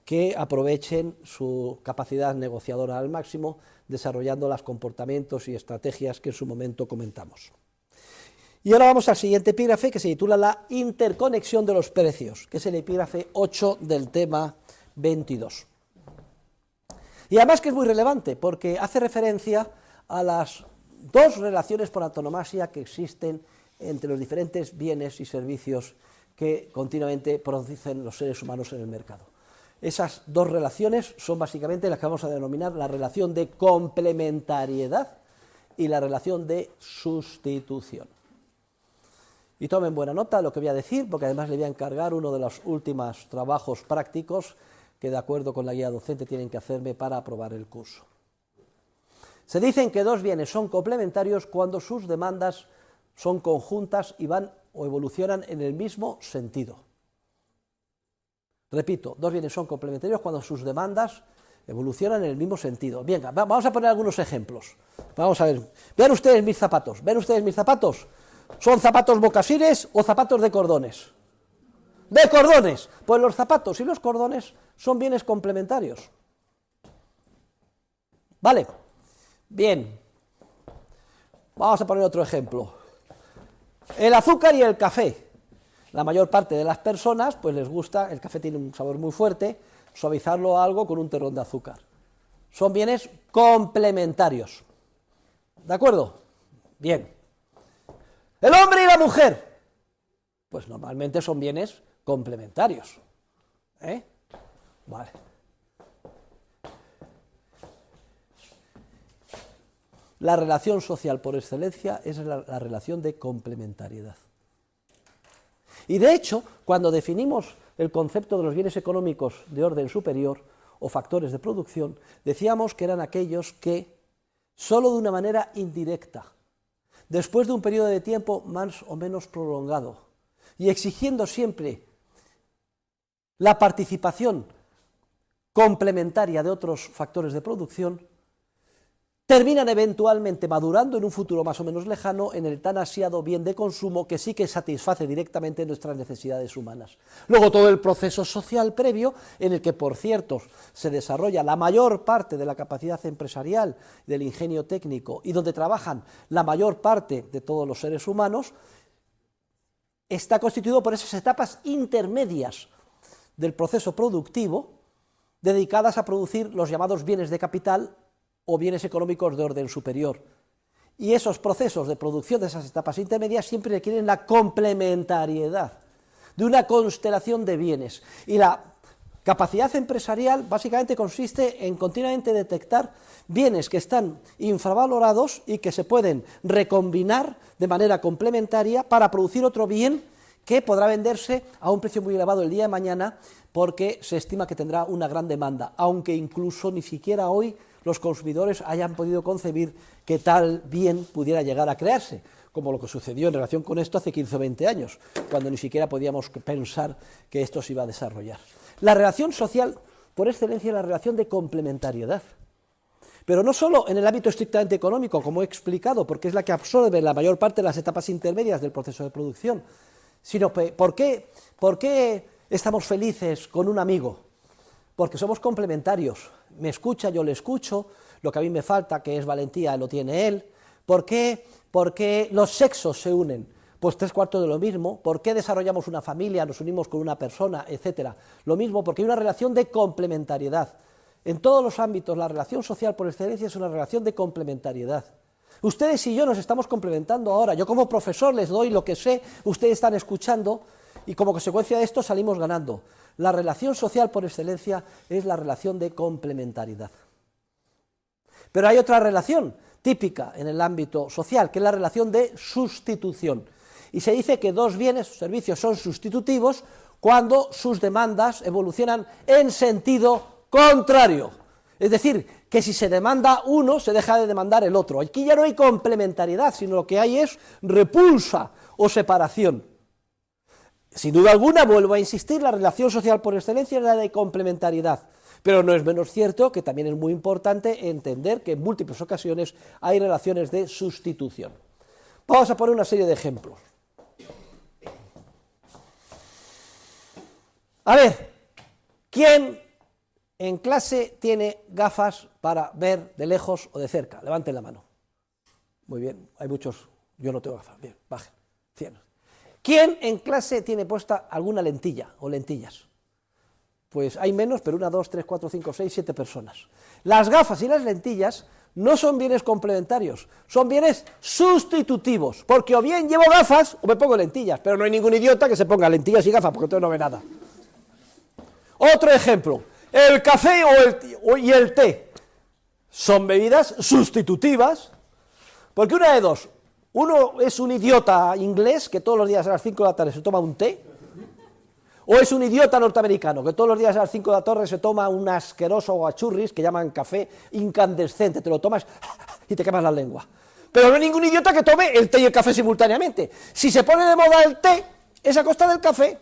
que aprovechen su capacidad negociadora al máximo, desarrollando los comportamientos y estrategias que en su momento comentamos. Y ahora vamos al siguiente epígrafe, que se titula La interconexión de los precios, que es el epígrafe 8 del tema 22. Y además que es muy relevante, porque hace referencia a las dos relaciones por antonomasia que existen entre los diferentes bienes y servicios que continuamente producen los seres humanos en el mercado. Esas dos relaciones son básicamente las que vamos a denominar la relación de complementariedad y la relación de sustitución. Y tomen buena nota de lo que voy a decir, porque además le voy a encargar uno de los últimos trabajos prácticos que de acuerdo con la guía docente tienen que hacerme para aprobar el curso. Se dicen que dos bienes son complementarios cuando sus demandas son conjuntas y van o evolucionan en el mismo sentido. Repito, dos bienes son complementarios cuando sus demandas evolucionan en el mismo sentido. Bien, vamos a poner algunos ejemplos. Vamos a ver. Vean ustedes mis zapatos. ¿Ven ustedes mis zapatos? ¿Son zapatos mocasines o zapatos de cordones? ¡De cordones! Pues los zapatos y los cordones son bienes complementarios. ¿Vale? Bien. Vamos a poner otro ejemplo. El azúcar y el café. La mayor parte de las personas pues les gusta, el café tiene un sabor muy fuerte, suavizarlo a algo con un terrón de azúcar. Son bienes complementarios. ¿De acuerdo? Bien. El hombre y la mujer, pues normalmente son bienes complementarios. Vale. La relación social por excelencia es la relación de complementariedad. Y de hecho, cuando definimos el concepto de los bienes económicos de orden superior o factores de producción, decíamos que eran aquellos que, solo de una manera indirecta, después de un periodo de tiempo más o menos prolongado, y exigiendo siempre la participación complementaria de otros factores de producción, terminan eventualmente madurando en un futuro más o menos lejano en el tan ansiado bien de consumo que sí que satisface directamente nuestras necesidades humanas. Luego todo el proceso social previo, en el que por cierto se desarrolla la mayor parte de la capacidad empresarial, del ingenio técnico y donde trabajan la mayor parte de todos los seres humanos, está constituido por esas etapas intermedias del proceso productivo dedicadas a producir los llamados bienes de capital o bienes económicos de orden superior. Y esos procesos de producción de esas etapas intermedias siempre requieren la complementariedad de una constelación de bienes. Y la capacidad empresarial básicamente consiste en continuamente detectar bienes que están infravalorados y que se pueden recombinar de manera complementaria para producir otro bien que podrá venderse a un precio muy elevado el día de mañana porque se estima que tendrá una gran demanda, aunque incluso ni siquiera hoy los consumidores hayan podido concebir que tal bien pudiera llegar a crearse, como lo que sucedió en relación con esto hace 15 o 20 años, cuando ni siquiera podíamos pensar que esto se iba a desarrollar. La relación social, por excelencia, es la relación de complementariedad. Pero no solo en el ámbito estrictamente económico, como he explicado, porque es la que absorbe la mayor parte de las etapas intermedias del proceso de producción, sino ¿por qué estamos felices con un amigo? Porque somos complementarios. Me escucha, yo le escucho, lo que a mí me falta, que es valentía, lo tiene él. ¿Por qué? Porque los sexos se unen, pues 3/4 de lo mismo. ¿Por qué desarrollamos una familia, nos unimos con una persona, etcétera? Lo mismo, porque hay una relación de complementariedad. En todos los ámbitos, la relación social por excelencia es una relación de complementariedad. Ustedes y yo nos estamos complementando ahora. Yo como profesor les doy lo que sé, ustedes están escuchando, y como consecuencia de esto salimos ganando. La relación social por excelencia es la relación de complementariedad. Pero hay otra relación típica en el ámbito social, que es la relación de sustitución. Y se dice que dos bienes o servicios son sustitutivos cuando sus demandas evolucionan en sentido contrario. Es decir, que si se demanda uno, se deja de demandar el otro. Aquí ya no hay complementariedad, sino lo que hay es repulsa o separación. Sin duda alguna, vuelvo a insistir, la relación social por excelencia es la de complementariedad, pero no es menos cierto que también es muy importante entender que en múltiples ocasiones hay relaciones de sustitución. Vamos a poner una serie de ejemplos. A ver, ¿quién en clase tiene gafas para ver de lejos o de cerca? Levanten la mano. Muy bien, hay muchos, yo no tengo gafas, bien, bajen, 100. ¿Quién en clase tiene puesta alguna lentilla o lentillas? pues hay menos, pero 1, 2, 3, 4, 5, 6, 7 personas. Las gafas y las lentillas no son bienes complementarios, son bienes sustitutivos, porque o bien llevo gafas o me pongo lentillas, pero no hay ningún idiota que se ponga lentillas y gafas, porque entonces no ve nada. Otro ejemplo, el café y el té son bebidas sustitutivas, porque una de dos, uno es un idiota inglés que todos los días a las 5 de la tarde se toma un té, o es un idiota norteamericano que todos los días a las 5 de la tarde se toma un asqueroso guachurris que llaman café incandescente, te lo tomas y te quemas la lengua. Pero no hay ningún idiota que tome el té y el café simultáneamente. Si se pone de moda el té, es a costa del café,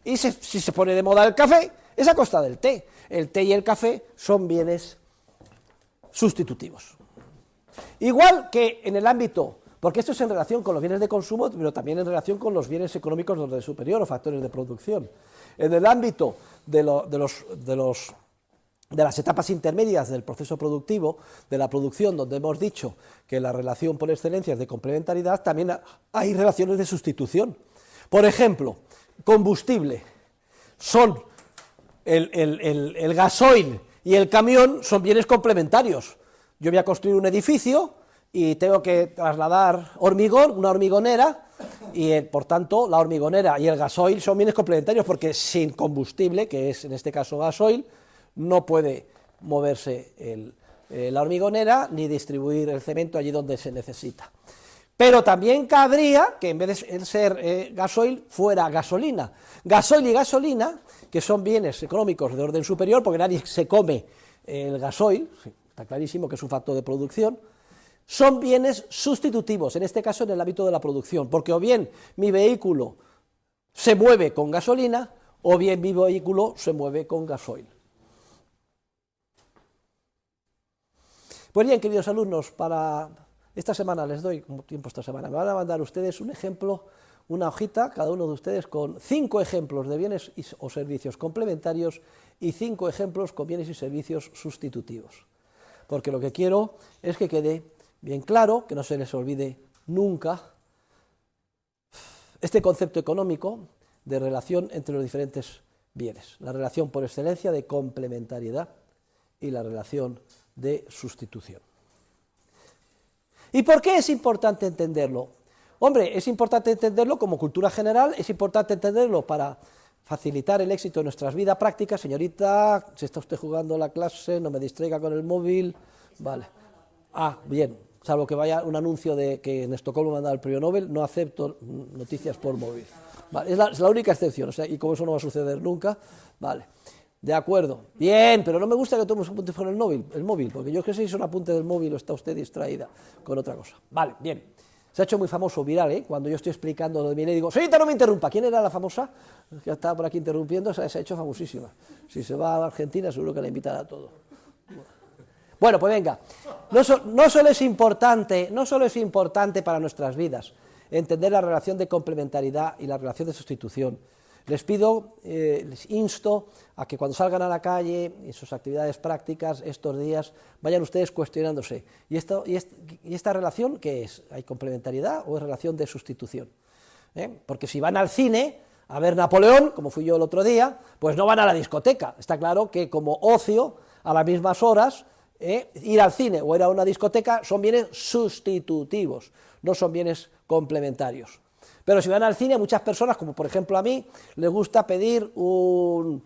y si se pone de moda el café, es a costa del té. El té y el café son bienes sustitutivos. Igual que en el ámbito, porque esto es en relación con los bienes de consumo, pero también en relación con los bienes económicos de orden superior o factores de producción. En el ámbito de las etapas intermedias del proceso productivo, de la producción, donde hemos dicho que la relación por excelencia es de complementariedad, también hay relaciones de sustitución. Por ejemplo, combustible, son el gasoil y el camión son bienes complementarios. Yo voy a construir un edificio y tengo que trasladar hormigón, una hormigonera, y por tanto la hormigonera y el gasoil son bienes complementarios, porque sin combustible, que es en este caso gasoil, no puede moverse la hormigonera ni distribuir el cemento allí donde se necesita. Pero también cabría que en vez de ser gasoil fuera gasolina. Gasoil y gasolina, que son bienes económicos de orden superior, porque nadie se come el gasoil, está clarísimo que es un factor de producción, son bienes sustitutivos, en este caso en el ámbito de la producción, porque o bien mi vehículo se mueve con gasolina, o bien mi vehículo se mueve con gasoil. Pues bien, queridos alumnos, para esta semana les doy como tiempo esta semana, me van a mandar ustedes un ejemplo, una hojita, cada uno de ustedes con 5 ejemplos de bienes o servicios complementarios y 5 ejemplos con bienes y servicios sustitutivos, porque lo que quiero es que quede bien claro, que no se les olvide nunca este concepto económico de relación entre los diferentes bienes, la relación por excelencia de complementariedad y la relación de sustitución. ¿Y por qué es importante entenderlo? Hombre, es importante entenderlo como cultura general, es importante entenderlo para facilitar el éxito de nuestras vidas prácticas. Señorita, si está usted jugando la clase, no me distraiga con el móvil, vale. Ah, bien, salvo que vaya un anuncio de que en Estocolmo me han dado el premio Nobel, no acepto noticias por móvil. Vale, es la única excepción, o sea, y como eso no va a suceder nunca, vale. De acuerdo, bien, pero no me gusta que tomes apuntes con el móvil, porque yo es que si son apuntes del móvil o está usted distraída con otra cosa. Vale, bien. Se ha hecho muy famoso, viral, ¿eh? Cuando yo estoy explicando lo de mi ley, digo, señorita, no me interrumpa. ¿Quién era la famosa? Que estaba por aquí interrumpiendo, se ha hecho famosísima. Si se va a Argentina, seguro que la invitará a todo. Bueno, pues venga. No solo es importante para nuestras vidas entender la relación de complementariedad y la relación de sustitución. Les pido, les insto a que cuando salgan a la calle, en sus actividades prácticas, estos días, vayan ustedes cuestionándose. ¿Y esta relación qué es? ¿Hay complementariedad o es relación de sustitución? Porque si van al cine a ver Napoleón, como fui yo el otro día, pues no van a la discoteca. Está claro que como ocio, a las mismas horas, ir al cine o ir a una discoteca son bienes sustitutivos, no son bienes complementarios. Pero si van al cine, muchas personas, como por ejemplo a mí, les gusta pedir una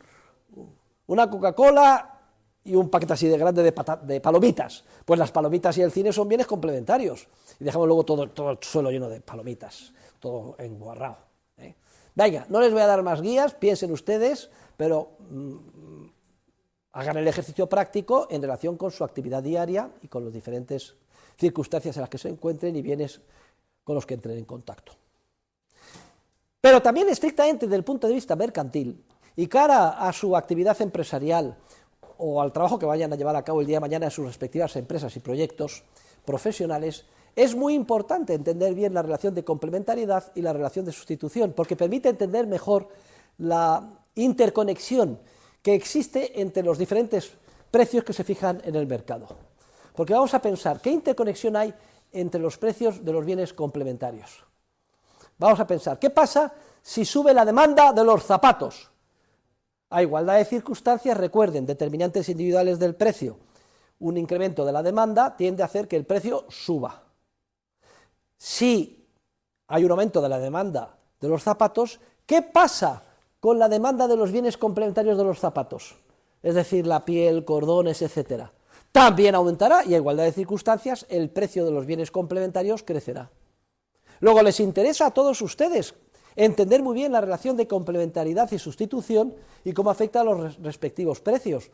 Coca-Cola y un paquete así de grande de palomitas. Pues las palomitas y el cine son bienes complementarios. Y dejamos luego todo el suelo lleno de palomitas, todo enguarrado. Venga, no les voy a dar más guías, piensen ustedes, pero hagan el ejercicio práctico en relación con su actividad diaria y con las diferentes circunstancias en las que se encuentren y bienes con los que entren en contacto. Pero también estrictamente desde el punto de vista mercantil y cara a su actividad empresarial o al trabajo que vayan a llevar a cabo el día de mañana en sus respectivas empresas y proyectos profesionales, es muy importante entender bien la relación de complementariedad y la relación de sustitución, porque permite entender mejor la interconexión que existe entre los diferentes precios que se fijan en el mercado. Porque vamos a pensar, ¿qué interconexión hay entre los precios de los bienes complementarios? Vamos a pensar, ¿qué pasa si sube la demanda de los zapatos? A igualdad de circunstancias, recuerden, determinantes individuales del precio, un incremento de la demanda tiende a hacer que el precio suba. Si hay un aumento de la demanda de los zapatos, ¿qué pasa con la demanda de los bienes complementarios de los zapatos? Es decir, la piel, cordones, etcétera. También aumentará y a igualdad de circunstancias el precio de los bienes complementarios crecerá. Luego les interesa a todos ustedes entender muy bien la relación de complementariedad y sustitución y cómo afecta a los respectivos precios,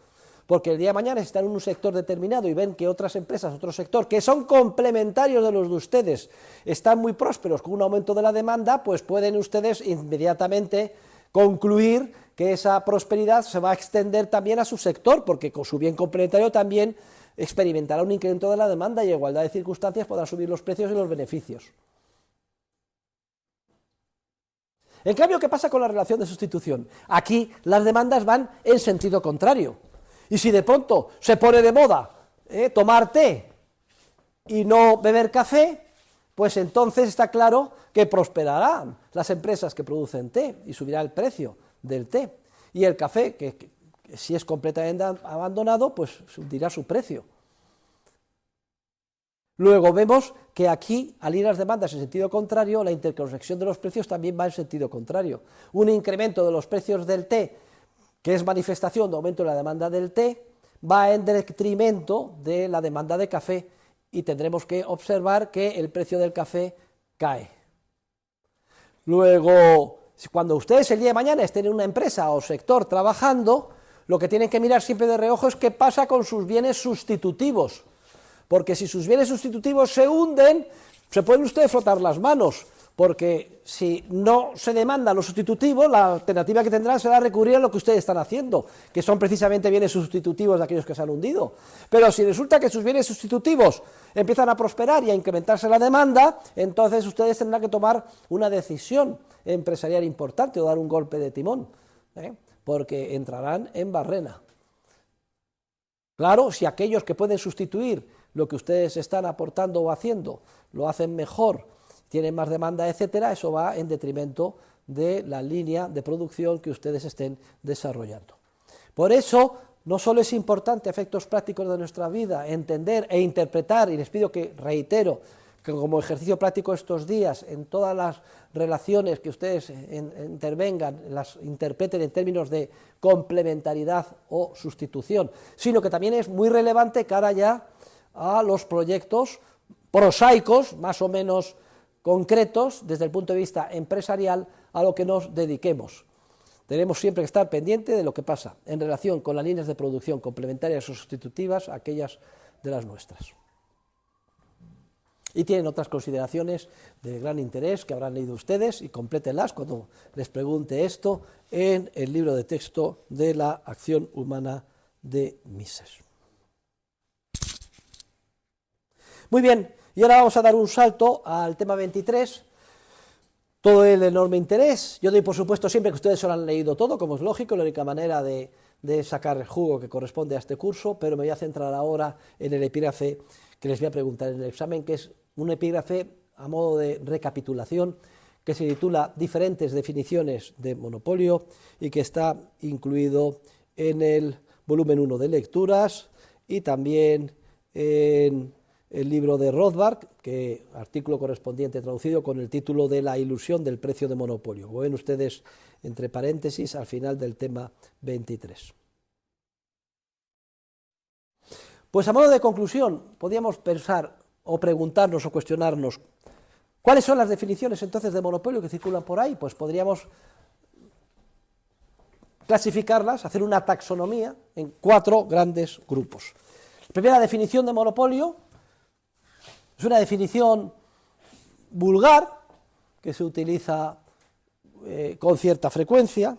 porque el día de mañana si están en un sector determinado y ven que otras empresas, otro sector, que son complementarios de los de ustedes, están muy prósperos con un aumento de la demanda, pues pueden ustedes inmediatamente concluir que esa prosperidad se va a extender también a su sector, porque con su bien complementario también experimentará un incremento de la demanda y a igualdad de circunstancias podrá subir los precios y los beneficios. En cambio, ¿qué pasa con la relación de sustitución? Aquí las demandas van en sentido contrario. Y si de pronto se pone de moda tomar té y no beber café, pues entonces está claro que prosperarán las empresas que producen té y subirá el precio del té. Y el café, que si es completamente abandonado, pues hundirá su precio. Luego vemos que aquí, al ir las demandas en sentido contrario, la interconexión de los precios también va en sentido contrario. Un incremento de los precios del té, que es manifestación de aumento de la demanda del té, va en detrimento de la demanda de café y tendremos que observar que el precio del café cae. Luego, cuando ustedes el día de mañana estén en una empresa o sector trabajando, lo que tienen que mirar siempre de reojo es qué pasa con sus bienes sustitutivos. Porque si sus bienes sustitutivos se hunden, se pueden ustedes frotar las manos, porque si no se demandan los sustitutivos, la alternativa que tendrán será recurrir a lo que ustedes están haciendo, que son precisamente bienes sustitutivos de aquellos que se han hundido. Pero si resulta que sus bienes sustitutivos empiezan a prosperar y a incrementarse la demanda, entonces ustedes tendrán que tomar una decisión empresarial importante o dar un golpe de timón, porque entrarán en barrena. Claro, si aquellos que pueden sustituir lo que ustedes están aportando o haciendo lo hacen mejor, tienen más demanda, etcétera, eso va en detrimento de la línea de producción que ustedes estén desarrollando. Por eso, no solo es importante a efectos prácticos de nuestra vida entender e interpretar, y les pido que reitero, que como ejercicio práctico estos días, en todas las relaciones que ustedes intervengan, las interpreten en términos de complementariedad o sustitución, sino que también es muy relevante cara ya a los proyectos prosaicos, más o menos concretos, desde el punto de vista empresarial, a lo que nos dediquemos. Tenemos siempre que estar pendiente de lo que pasa en relación con las líneas de producción complementarias o sustitutivas, aquellas de las nuestras. Y tienen otras consideraciones de gran interés que habrán leído ustedes y complétenlas cuando les pregunte esto en el libro de texto de la acción humana de Mises. Muy bien, y ahora vamos a dar un salto al tema 23, todo el enorme interés. Yo doy por supuesto siempre que ustedes se lo han leído todo, como es lógico, la única manera de sacar el jugo que corresponde a este curso, pero me voy a centrar ahora en el epígrafe que les voy a preguntar en el examen, que es un epígrafe a modo de recapitulación que se titula Diferentes definiciones de monopolio y que está incluido en el volumen 1 de lecturas y también en el libro de Rothbard, que artículo correspondiente traducido con el título de La ilusión del precio de monopolio. Lo ven ustedes entre paréntesis al final del tema 23. Pues a modo de conclusión, podríamos pensar o preguntarnos o cuestionarnos ¿cuáles son las definiciones entonces de monopolio que circulan por ahí? Pues podríamos clasificarlas, hacer una taxonomía en 4 grandes grupos. La primera definición de monopolio es una definición vulgar que se utiliza con cierta frecuencia,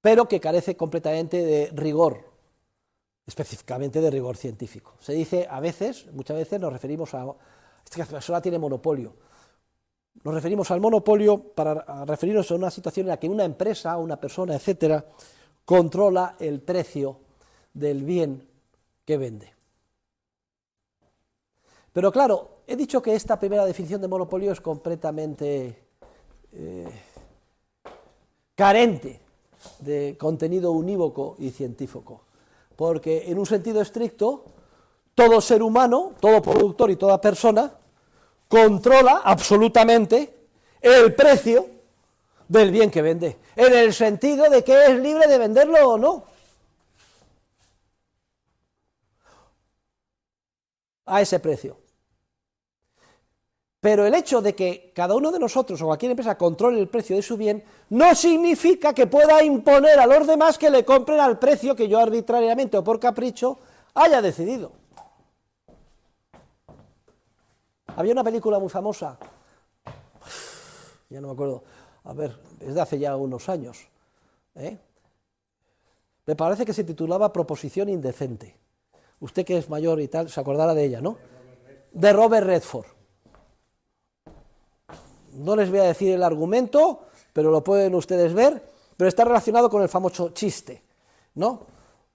pero que carece completamente de rigor, específicamente de rigor científico. Se dice a veces, muchas veces nos referimos a esta persona tiene monopolio. Nos referimos al monopolio para referirnos a una situación en la que una empresa, una persona, etcétera, controla el precio del bien que vende. Pero claro, he dicho que esta primera definición de monopolio es completamente carente de contenido unívoco y científico, porque en un sentido estricto, todo ser humano, todo productor y toda persona controla absolutamente el precio del bien que vende, en el sentido de que es libre de venderlo o no, a ese precio. Pero el hecho de que cada uno de nosotros o cualquier empresa controle el precio de su bien no significa que pueda imponer a los demás que le compren al precio que yo arbitrariamente o por capricho haya decidido. Había una película muy famosa, ya no me acuerdo, a ver, es de hace ya unos años, me parece que se titulaba Proposición Indecente. Usted que es mayor y tal, se acordará de ella, ¿no? De Robert Redford. No les voy a decir el argumento, pero lo pueden ustedes ver, pero está relacionado con el famoso chiste, ¿no?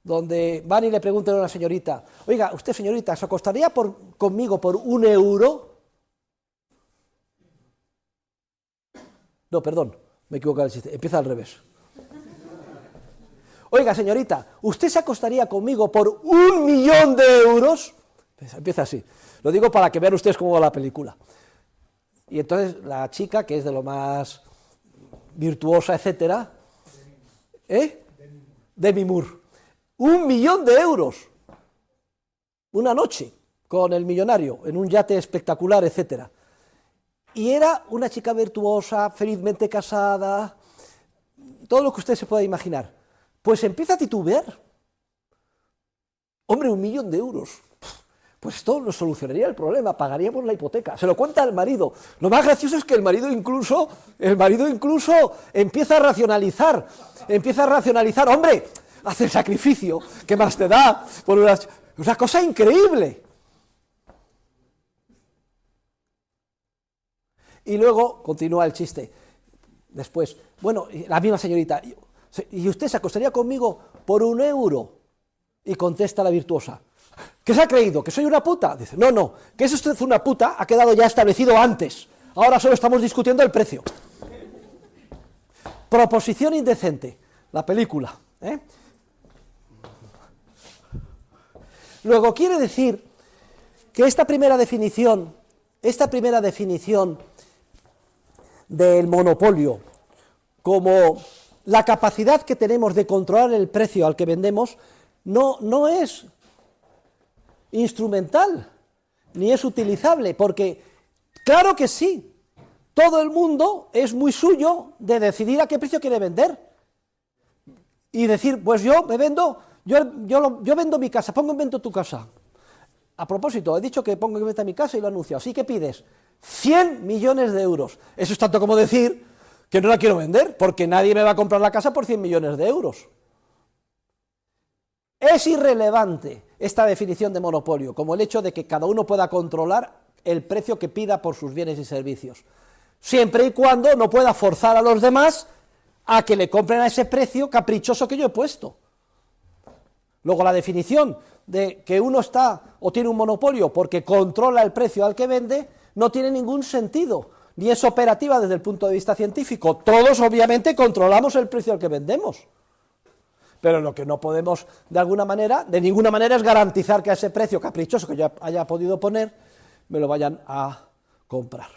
Donde van y le preguntan a una señorita, oiga, usted señorita, ¿se acostaría conmigo por 1 euro? No, perdón, me he equivocado el chiste, empieza al revés. Oiga, señorita, ¿usted se acostaría conmigo por 1.000.000 de euros? Empieza así, lo digo para que vean ustedes cómo va la película. Y entonces la chica, que es de lo más virtuosa, etcétera, Demi Moore, 1.000.000 de euros, una noche, con el millonario, en un yate espectacular, etcétera. Y era una chica virtuosa, felizmente casada, todo lo que usted se pueda imaginar. Pues empieza a titubear. Hombre, 1.000.000 de euros. Pues esto nos solucionaría el problema, pagaríamos la hipoteca. Se lo cuenta al marido. Lo más gracioso es que el marido incluso empieza a racionalizar. Hombre, hace el sacrificio, ¿qué más te da? Por una cosa increíble. Y luego continúa el chiste. Después, bueno, la misma señorita, ¿y usted se acostaría conmigo por 1 euro? Y contesta la virtuosa, ¿qué se ha creído? ¿Que soy una puta? Dice, no, que es usted una puta, ha quedado ya establecido antes. Ahora solo estamos discutiendo el precio. Proposición Indecente, la película. Luego quiere decir que esta primera definición del monopolio como la capacidad que tenemos de controlar el precio al que vendemos no es instrumental, ni es utilizable, porque claro que sí, todo el mundo es muy suyo de decidir a qué precio quiere vender y decir, pues yo vendo mi casa, pongo en venta tu casa. A propósito, he dicho que pongo en venta mi casa y lo anuncio, así que pides 100 millones de euros. Eso es tanto como decir que no la quiero vender, porque nadie me va a comprar la casa por 100 millones de euros. Es irrelevante esta definición de monopolio, como el hecho de que cada uno pueda controlar el precio que pida por sus bienes y servicios, siempre y cuando no pueda forzar a los demás a que le compren a ese precio caprichoso que yo he puesto. Luego, la definición de que uno está o tiene un monopolio porque controla el precio al que vende no tiene ningún sentido, ni es operativa desde el punto de vista científico. Todos, obviamente, controlamos el precio al que vendemos. Pero lo que no podemos, de ninguna manera, es garantizar que a ese precio caprichoso que yo haya podido poner, me lo vayan a comprar.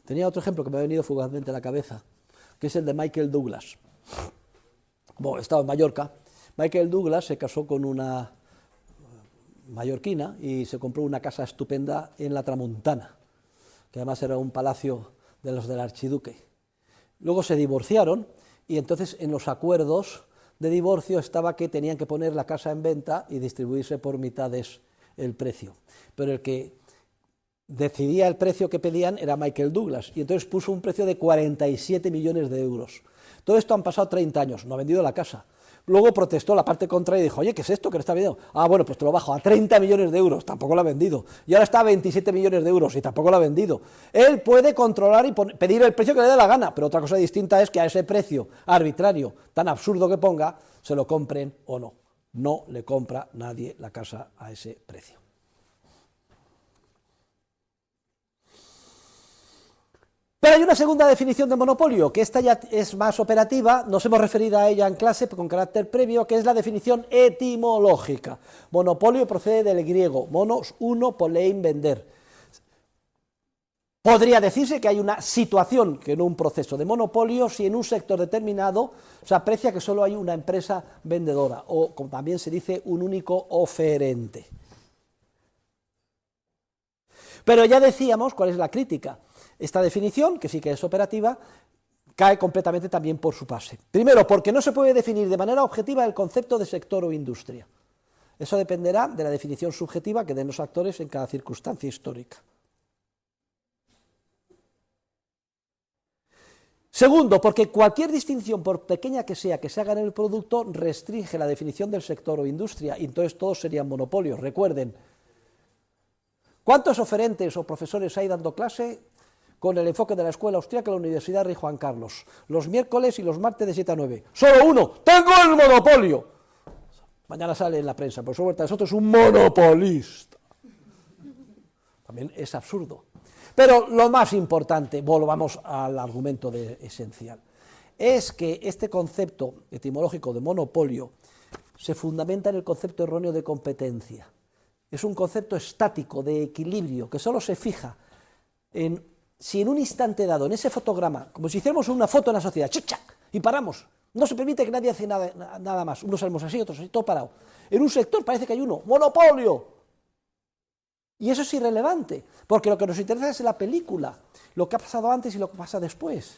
Tenía otro ejemplo que me ha venido fugazmente a la cabeza, que es el de Michael Douglas. Bueno, estaba en Mallorca. Michael Douglas se casó con una mallorquina y se compró una casa estupenda en la Tramuntana, que además era un palacio de los del archiduque. Luego se divorciaron y entonces en los acuerdos de divorcio estaba que tenían que poner la casa en venta y distribuirse por mitades el precio. Pero el que decidía el precio que pedían era Michael Douglas y entonces puso un precio de 47 millones de euros. Todo esto han pasado 30 años, no ha vendido la casa. Luego protestó la parte contraria y dijo, oye, ¿qué es esto que no está vendiendo? Ah, bueno, pues te lo bajo a 30 millones de euros, tampoco lo ha vendido. Y ahora está a 27 millones de euros y tampoco lo ha vendido. Él puede controlar y pedir el precio que le dé la gana, pero otra cosa distinta es que a ese precio arbitrario, tan absurdo que ponga, se lo compren o no. no le compra nadie la casa a ese precio. Pero hay una segunda definición de monopolio, que esta ya es más operativa, nos hemos referido a ella en clase con carácter previo, que es la definición etimológica. Monopolio procede del griego, monos, uno, polein, vender. Podría decirse que hay una situación, que no un proceso de monopolio, si en un sector determinado se aprecia que solo hay una empresa vendedora, o como también se dice, un único oferente. Pero ya decíamos cuál es la crítica. Esta definición, que sí que es operativa, cae completamente también por su base. Primero, porque no se puede definir de manera objetiva el concepto de sector o industria. Eso dependerá de la definición subjetiva que den los actores en cada circunstancia histórica. Segundo, porque cualquier distinción, por pequeña que se haga en el producto, restringe la definición del sector o industria, y entonces todos serían monopolios. Recuerden, ¿cuántos oferentes o profesores hay dando clase con el enfoque de la escuela austríaca en la Universidad Rey Juan Carlos? Los miércoles y los martes de 7 a 9. ¡Solo uno! ¡Tengo el monopolio! Mañana sale en la prensa, por suerte nosotros es un monopolista. También es absurdo. Pero lo más importante, volvamos al argumento esencial, es que este concepto etimológico de monopolio se fundamenta en el concepto erróneo de competencia. Es un concepto estático, de equilibrio, que solo se fija en si en un instante dado, en ese fotograma, como si hiciéramos una foto en la sociedad, ¡chac! Y paramos, no se permite que nadie hace nada más, unos salimos así, otros así, todo parado. En un sector parece que hay uno, monopolio. Y eso es irrelevante, porque lo que nos interesa es la película, lo que ha pasado antes y lo que pasa después.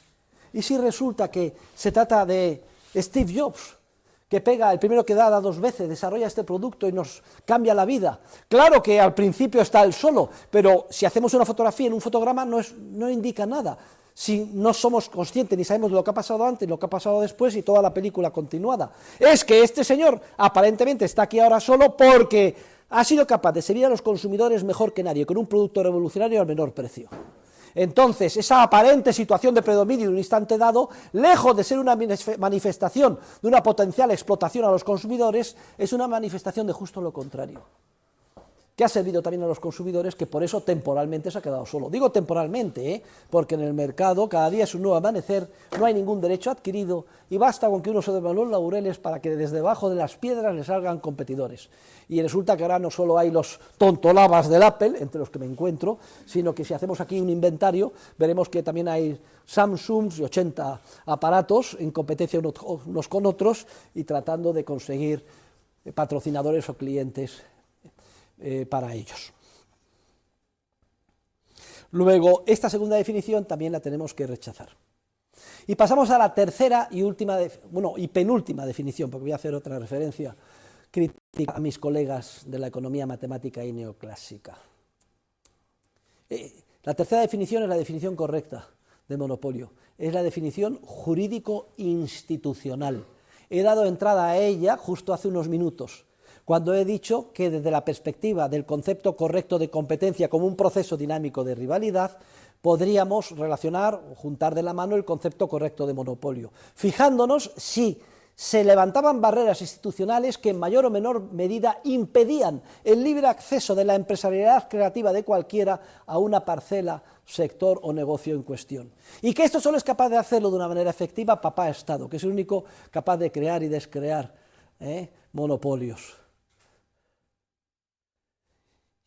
Y si resulta que se trata de Steve Jobs, que pega, el primero que da 2 veces, desarrolla este producto y nos cambia la vida. Claro que al principio está él solo, pero si hacemos una fotografía en un fotograma no indica nada. Si no somos conscientes ni sabemos lo que ha pasado antes, lo que ha pasado después y toda la película continuada. Es que este señor aparentemente está aquí ahora solo porque ha sido capaz de servir a los consumidores mejor que nadie, con un producto revolucionario al menor precio. Entonces, esa aparente situación de predominio en un instante dado, lejos de ser una manifestación de una potencial explotación a los consumidores, es una manifestación de justo lo contrario, que ha servido también a los consumidores, que por eso temporalmente se ha quedado solo. Digo temporalmente, porque en el mercado cada día es un nuevo amanecer, no hay ningún derecho adquirido, y basta con que uno se duerma en los laureles para que desde debajo de las piedras le salgan competidores. Y resulta que ahora no solo hay los tontolabas del Apple, entre los que me encuentro, sino que si hacemos aquí un inventario, veremos que también hay Samsungs y 80 aparatos en competencia unos con otros, y tratando de conseguir patrocinadores o clientes para ellos. Luego, esta segunda definición también la tenemos que rechazar. Y pasamos a la tercera y penúltima definición, porque voy a hacer otra referencia crítica a mis colegas de la economía matemática y neoclásica. La tercera definición es la definición correcta de monopolio, es la definición jurídico-institucional. He dado entrada a ella justo hace unos minutos, cuando he dicho que desde la perspectiva del concepto correcto de competencia como un proceso dinámico de rivalidad, podríamos relacionar o juntar de la mano el concepto correcto de monopolio, fijándonos si se levantaban barreras institucionales que en mayor o menor medida impedían el libre acceso de la empresarialidad creativa de cualquiera a una parcela, sector o negocio en cuestión. Y que esto solo es capaz de hacerlo de una manera efectiva papá Estado, que es el único capaz de crear y descrear monopolios.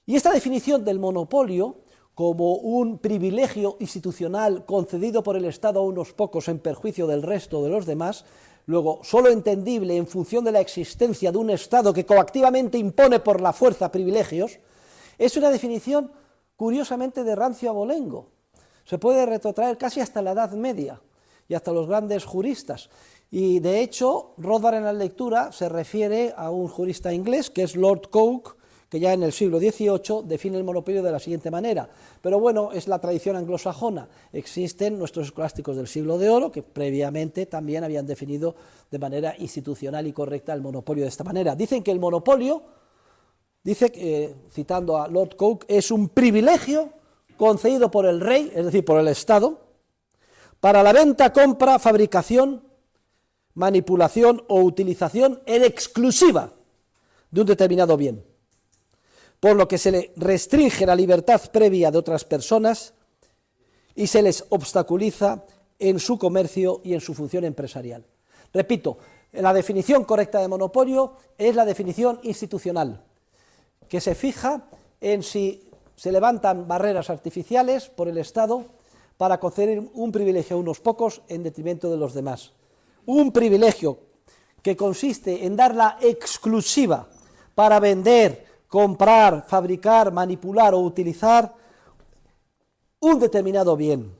Y esta definición del monopolio como un privilegio institucional concedido por el Estado a unos pocos en perjuicio del resto de los demás, luego solo entendible en función de la existencia de un Estado que coactivamente impone por la fuerza privilegios, es una definición curiosamente de rancio abolengo. Se puede retrotraer casi hasta la Edad Media y hasta los grandes juristas. Y de hecho, Rothbard en la lectura se refiere a un jurista inglés que es Lord Coke, que ya en el siglo XVIII define el monopolio de la siguiente manera. Pero bueno, es la tradición anglosajona. Existen nuestros escolásticos del siglo de oro que previamente también habían definido de manera institucional y correcta el monopolio de esta manera. Dicen que el monopolio, citando a Lord Coke, es un privilegio concedido por el rey, es decir, por el Estado, para la venta, compra, fabricación, manipulación o utilización en exclusiva de un determinado bien, por lo que se le restringe la libertad previa de otras personas y se les obstaculiza en su comercio y en su función empresarial. Repito, la definición correcta de monopolio es la definición institucional, que se fija en si se levantan barreras artificiales por el Estado para conceder un privilegio a unos pocos en detrimento de los demás. Un privilegio que consiste en dar la exclusiva para vender, comprar, fabricar, manipular o utilizar un determinado bien,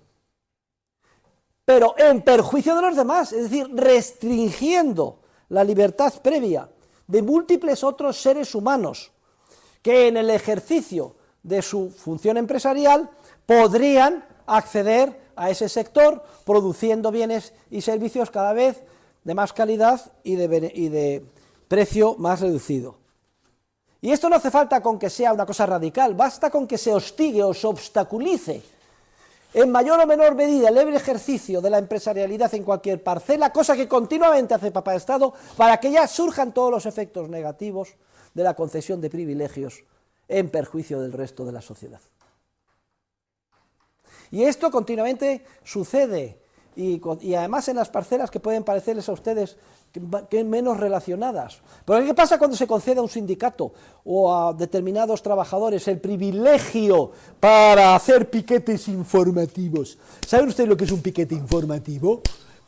pero en perjuicio de los demás, es decir, restringiendo la libertad previa de múltiples otros seres humanos que en el ejercicio de su función empresarial podrían acceder a ese sector produciendo bienes y servicios cada vez de más calidad y de precio más reducido. Y esto no hace falta con que sea una cosa radical, basta con que se hostigue o se obstaculice en mayor o menor medida el libre ejercicio de la empresarialidad en cualquier parcela, cosa que continuamente hace Papá Estado, para que ya surjan todos los efectos negativos de la concesión de privilegios en perjuicio del resto de la sociedad. Y esto continuamente sucede, y además en las parcelas que pueden parecerles a ustedes que menos relacionadas. Pero ¿qué pasa cuando se concede a un sindicato o a determinados trabajadores el privilegio para hacer piquetes informativos? ¿Saben ustedes lo que es un piquete informativo?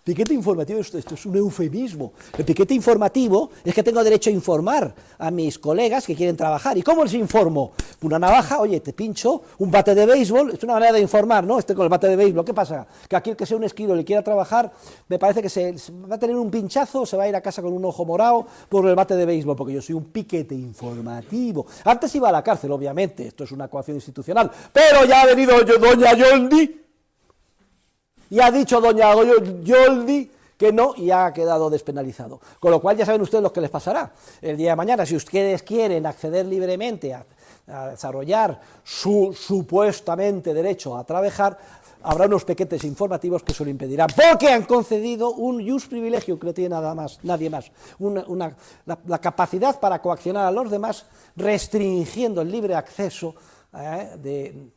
Piquete informativo, esto es un eufemismo. El piquete informativo es que tengo derecho a informar a mis colegas que quieren trabajar. ¿Y cómo les informo? Una navaja, oye, te pincho, un bate de béisbol, es una manera de informar, ¿no? Con el bate de béisbol, ¿qué pasa? Que aquí el que sea un esquilo y quiera trabajar, me parece que se va a tener un pinchazo, se va a ir a casa con un ojo morado por el bate de béisbol, porque yo soy un piquete informativo. Antes iba a la cárcel, obviamente, esto es una coacción institucional, pero ya ha venido doña Yoldi, y ha dicho doña Yoldi que no, y ha quedado despenalizado. Con lo cual ya saben ustedes lo que les pasará. El día de mañana, si ustedes quieren acceder libremente a desarrollar su supuestamente derecho a trabajar, habrá unos piquetes informativos que se lo impedirán, porque han concedido un jus privilegio que no tiene nadie más, la capacidad para coaccionar a los demás, restringiendo el libre acceso de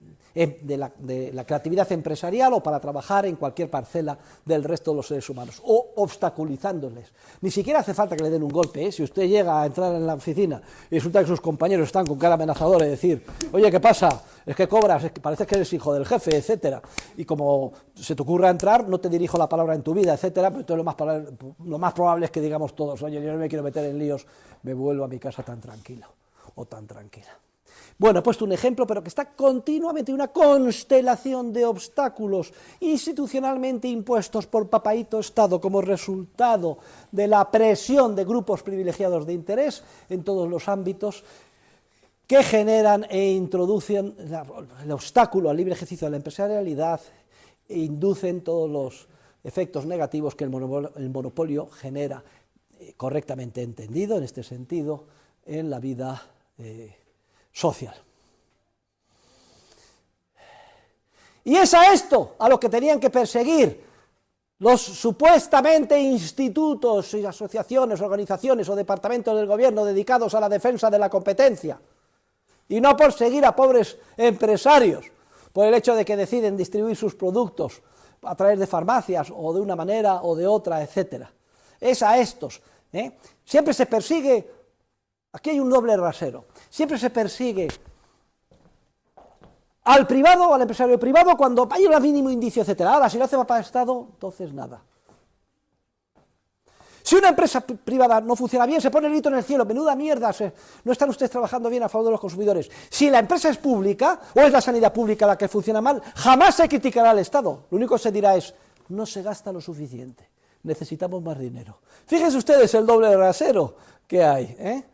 la creatividad empresarial o para trabajar en cualquier parcela del resto de los seres humanos, o obstaculizándoles. Ni siquiera hace falta que le den un golpe, ¿eh? Si usted llega a entrar en la oficina y resulta que sus compañeros están con cara amenazadora y decir, oye, ¿qué pasa? Es que cobras, es que parece que eres hijo del jefe, etcétera, y como se te ocurra entrar, no te dirijo la palabra en tu vida, etcétera, pero entonces lo más probable es que digamos todos, oye, yo no me quiero meter en líos, me vuelvo a mi casa tan tranquilo o tan tranquila. Bueno, he puesto un ejemplo, pero que está continuamente una constelación de obstáculos institucionalmente impuestos por papaíto Estado como resultado de la presión de grupos privilegiados de interés en todos los ámbitos que generan e introducen el obstáculo al libre ejercicio de la empresarialidad e inducen todos los efectos negativos que el monopolio genera, correctamente entendido en este sentido, en la vida social. Y es a esto a lo que tenían que perseguir los supuestamente institutos y asociaciones, organizaciones o departamentos del gobierno dedicados a la defensa de la competencia, y no perseguir a pobres empresarios por el hecho de que deciden distribuir sus productos a través de farmacias o de una manera o de otra, etcétera. Es a estos. Siempre se persigue. Aquí hay un doble rasero. Siempre se persigue al privado, al empresario privado, cuando hay un mínimo indicio, etcétera. Ahora, si lo hace Papá Estado, entonces nada. Si una empresa privada no funciona bien, se pone el grito en el cielo, menuda mierda, no están ustedes trabajando bien a favor de los consumidores. Si la empresa es pública, o es la sanidad pública la que funciona mal, jamás se criticará al Estado. Lo único que se dirá es, no se gasta lo suficiente, necesitamos más dinero. Fíjense ustedes el doble rasero que hay,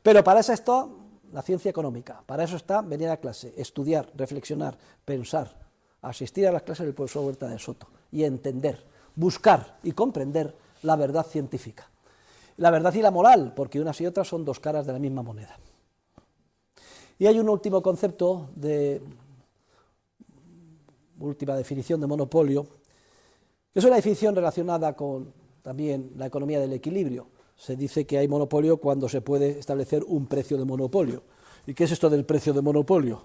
Pero para eso está la ciencia económica, para eso está venir a clase, estudiar, reflexionar, pensar, asistir a las clases del profesor Huerta de Soto y entender, buscar y comprender la verdad científica. La verdad y la moral, porque unas y otras son dos caras de la misma moneda. Y hay un último concepto última definición de monopolio, que es una definición relacionada con también la economía del equilibrio. Se dice que hay monopolio cuando se puede establecer un precio de monopolio. ¿Y qué es esto del precio de monopolio?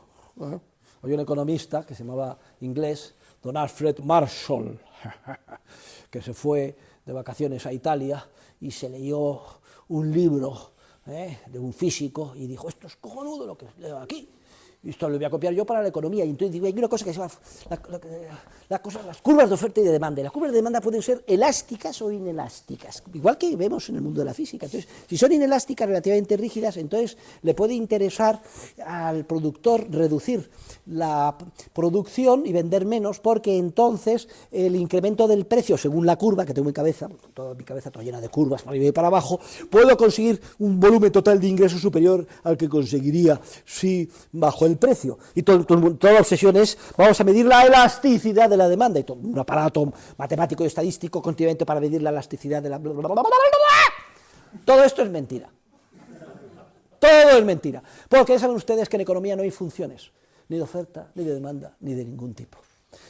Hay un economista que se llamaba inglés, don Alfred Marshall, que se fue de vacaciones a Italia y se leyó un libro de un físico y dijo, esto es cojonudo lo que leo aquí. Y esto lo voy a copiar yo para la economía. Y entonces digo, hay una cosa que se llama las curvas de oferta y de demanda. Y las curvas de demanda pueden ser elásticas o inelásticas, igual que vemos en el mundo de la física. Entonces, si son inelásticas, relativamente rígidas, entonces le puede interesar al productor reducir la producción y vender menos, porque entonces el incremento del precio, según la curva, que tengo en mi cabeza, toda mi cabeza toda llena de curvas para arriba y para abajo, puedo conseguir un volumen total de ingresos superior al que conseguiría si bajo el precio. Y toda la obsesión es, vamos a medir la elasticidad de la demanda, y todo un aparato matemático y estadístico continuamente para medir la elasticidad de la... Todo esto es mentira. Todo es mentira. Porque saben ustedes que en economía no hay funciones, ni de oferta, ni de demanda, ni de ningún tipo.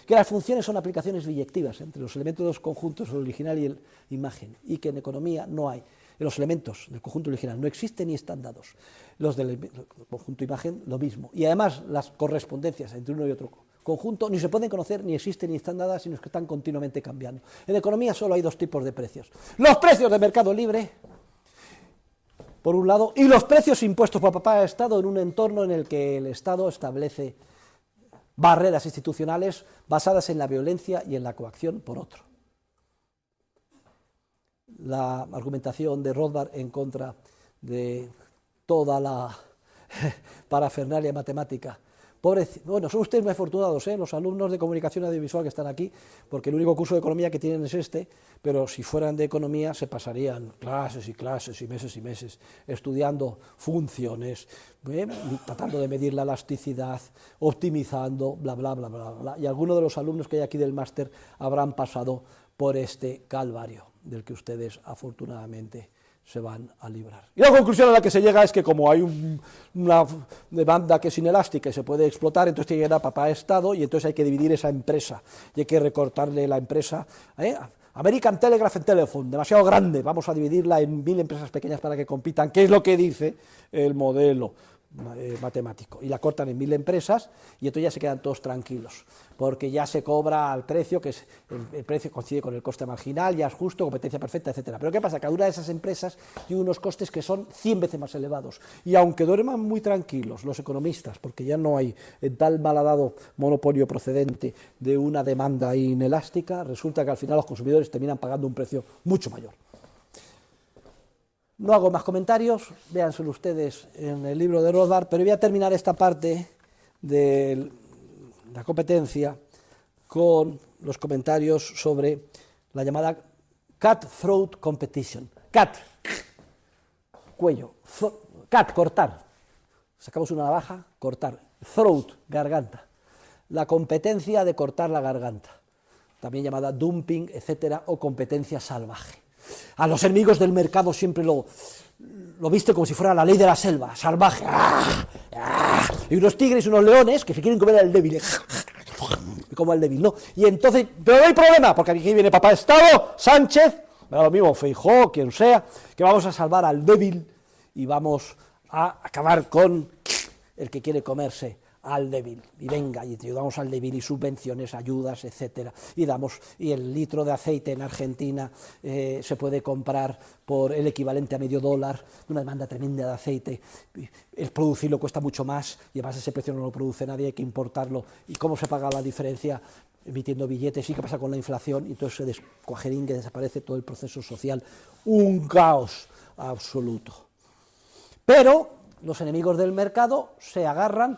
Que las funciones son aplicaciones biyectivas entre los elementos de los conjuntos, el original y el imagen, y que en economía no hay. Los elementos del conjunto original no existen ni están dados. Los del conjunto imagen, lo mismo. Y además las correspondencias entre uno y otro conjunto ni se pueden conocer, ni existen, ni están dadas, sino que están continuamente cambiando. En economía solo hay dos tipos de precios. Los precios de mercado libre, por un lado, y los precios impuestos por papá Estado en un entorno en el que el Estado establece barreras institucionales basadas en la violencia y en la coacción, por otro. La argumentación de Rothbard en contra de toda la parafernalia matemática. Bueno, son ustedes muy afortunados, los alumnos de comunicación audiovisual que están aquí, porque el único curso de economía que tienen es este, pero si fueran de economía se pasarían clases y clases y meses estudiando funciones, tratando de medir la elasticidad, optimizando, bla, bla, bla, bla, bla. Y algunos de los alumnos que hay aquí del máster habrán pasado por este calvario del que ustedes afortunadamente se van a librar. Y la conclusión a la que se llega es que como hay una demanda que es inelástica y se puede explotar, entonces tiene que llegar a papá Estado y entonces hay que dividir esa empresa y hay que recortarle la empresa. American Telegraph and Telephone, demasiado grande, vamos a dividirla en 1000 empresas pequeñas para que compitan, que es lo que dice el modelo matemático, y la cortan en 1000 empresas y entonces ya se quedan todos tranquilos, porque ya se cobra al precio, que es el precio coincide con el coste marginal, ya es justo, competencia perfecta, etcétera. Pero ¿qué pasa? Cada una de esas empresas tiene unos costes que son 100 veces más elevados, y aunque duerman muy tranquilos los economistas, porque ya no hay tal malhadado monopolio procedente de una demanda inelástica, resulta que al final los consumidores terminan pagando un precio mucho mayor. No hago más comentarios, véanselo ustedes en el libro de Rothbard, pero voy a terminar esta parte de la competencia con los comentarios sobre la llamada cutthroat competition. Cut, cuello, cut, cortar. Sacamos una navaja, cortar. Throat, garganta. La competencia de cortar la garganta, también llamada dumping, etcétera, o competencia salvaje. A los enemigos del mercado siempre lo viste como si fuera la ley de la selva, salvaje. ¡Ah! ¡Ah! Y unos tigres y unos leones que se quieren comer al débil. Como al débil, ¿no? Y entonces, pero no hay problema, porque aquí viene papá Estado, Sánchez, me da lo mismo, Feijóo, quien sea, que vamos a salvar al débil y vamos a acabar con el que quiere comerse al débil, y venga, y ayudamos al débil, y subvenciones, ayudas, etcétera, y el litro de aceite en Argentina se puede comprar por el equivalente a $0,5, una demanda tremenda de aceite, el producirlo cuesta mucho más, y además ese precio no lo produce nadie, hay que importarlo, y cómo se paga la diferencia emitiendo billetes, y qué pasa con la inflación, y todo ese descuajeringue, desaparece todo el proceso social, un caos absoluto. Pero los enemigos del mercado se agarran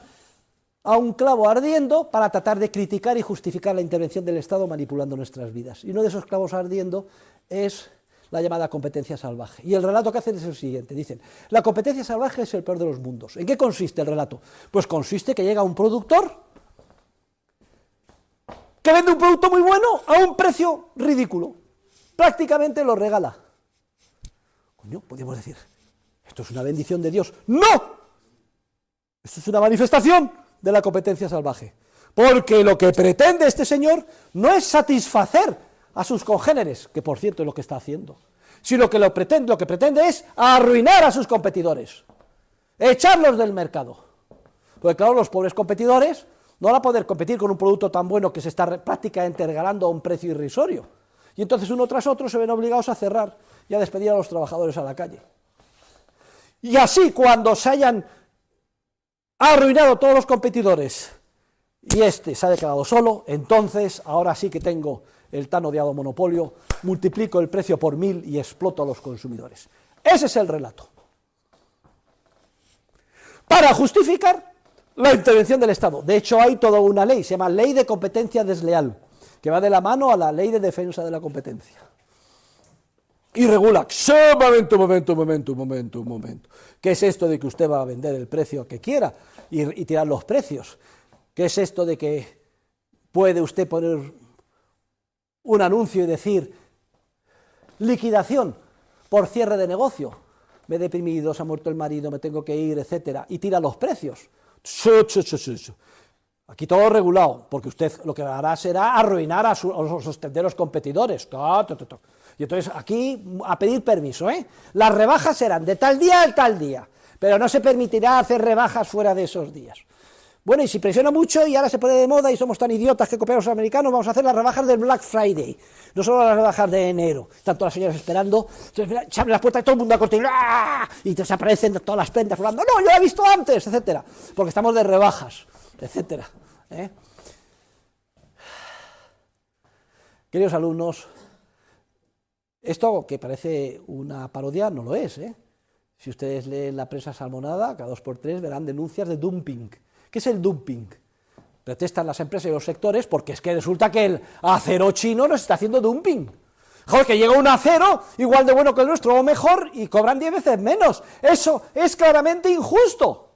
a un clavo ardiendo para tratar de criticar y justificar la intervención del Estado manipulando nuestras vidas. Y uno de esos clavos ardiendo es la llamada competencia salvaje. Y el relato que hacen es el siguiente, dicen, la competencia salvaje es el peor de los mundos. ¿En qué consiste el relato? Pues consiste que llega un productor que vende un producto muy bueno a un precio ridículo. Prácticamente lo regala. Coño, podríamos decir, esto es una bendición de Dios. ¡No! Esto es una manifestación de la competencia salvaje, porque lo que pretende este señor no es satisfacer a sus congéneres, que por cierto es lo que está haciendo, sino que lo que pretende es arruinar a sus competidores, echarlos del mercado. Porque claro, los pobres competidores no van a poder competir con un producto tan bueno que se está prácticamente regalando a un precio irrisorio. Y entonces uno tras otro se ven obligados a cerrar y a despedir a los trabajadores a la calle. Y así, cuando se hayan arruinado todos los competidores y este se ha declarado solo, entonces ahora sí que tengo el tan odiado monopolio, multiplico el precio por 1000 y exploto a los consumidores. Ese es el relato. Para justificar la intervención del Estado. De hecho, hay toda una ley, se llama Ley de Competencia Desleal, que va de la mano a la Ley de Defensa de la Competencia. Y regula, momento. ¿Qué es esto de que usted va a vender el precio que quiera y tirar los precios? ¿Qué es esto de que puede usted poner un anuncio y decir liquidación por cierre de negocio? Me he deprimido, se ha muerto el marido, me tengo que ir, etcétera, y tira los precios. Aquí todo regulado, porque usted lo que hará será arruinar a los tenderos competidores. Y entonces aquí a pedir permiso, Las rebajas serán de tal día a tal día, pero no se permitirá hacer rebajas fuera de esos días. Bueno, y si presiona mucho y ahora se pone de moda y somos tan idiotas que copiamos a los americanos, vamos a hacer las rebajas del Black Friday, no solo las rebajas de enero. Están todas las señoras esperando, entonces se abre la puerta y todo el mundo a cortar, y te aparecen todas las prendas hablando, no, yo la he visto antes, etcétera, porque estamos de rebajas, etcétera. Queridos alumnos, esto que parece una parodia no lo es. Si ustedes leen la prensa salmonada, cada 2 por 3 verán denuncias de dumping. ¿Qué es el dumping? Protestan las empresas y los sectores porque es que resulta que el acero chino nos está haciendo dumping. Joder, que llega un acero igual de bueno que el nuestro o mejor y cobran 10 veces menos. Eso es claramente injusto.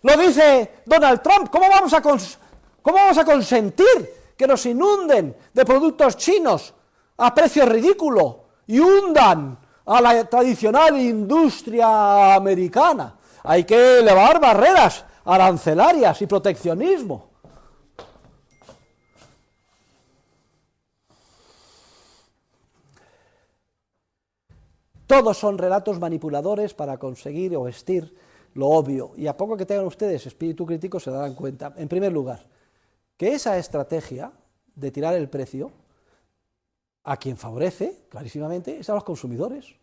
Lo dice Donald Trump. ¿Cómo vamos a consentir que nos inunden de productos chinos a precio ridículo y hundan a la tradicional industria americana? Hay que elevar barreras arancelarias y proteccionismo. Todos son relatos manipuladores para conseguir o vestir lo obvio, y a poco que tengan ustedes espíritu crítico se darán cuenta, en primer lugar, que esa estrategia de tirar el precio a quien favorece, clarísimamente, es a los consumidores.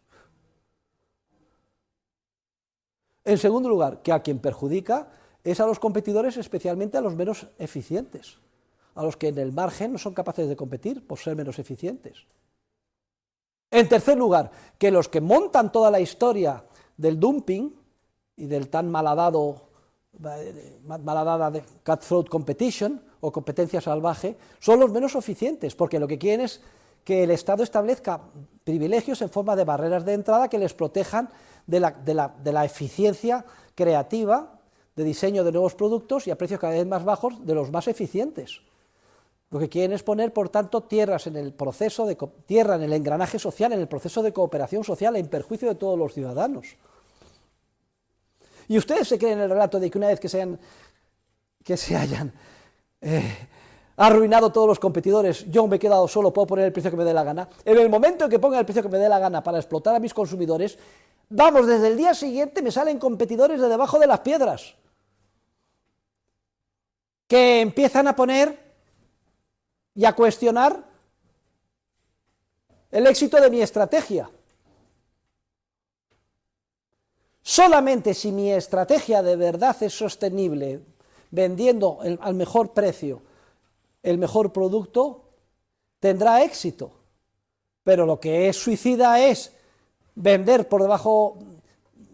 En segundo lugar, que a quien perjudica es a los competidores, especialmente a los menos eficientes, a los que en el margen no son capaces de competir por ser menos eficientes. En tercer lugar, que los que montan toda la historia del dumping y del tan malhadada de cutthroat competition o competencia salvaje son los menos eficientes, porque lo que quieren es que el Estado establezca privilegios en forma de barreras de entrada que les protejan de la eficiencia creativa, de diseño de nuevos productos y a precios cada vez más bajos de los más eficientes. Lo que quieren es poner, por tanto, tierra en el engranaje social, en el proceso de cooperación social, en perjuicio de todos los ciudadanos. Y ustedes se creen en el relato de que una vez que se hayan arruinado todos los competidores, yo me he quedado solo, puedo poner el precio que me dé la gana. En el momento en que ponga el precio que me dé la gana para explotar a mis consumidores, vamos, desde el día siguiente me salen competidores de debajo de las piedras, que empiezan a poner y a cuestionar el éxito de mi estrategia. Solamente si mi estrategia de verdad es sostenible, vendiendo al mejor precio el mejor producto, tendrá éxito. Pero lo que es suicida es vender por debajo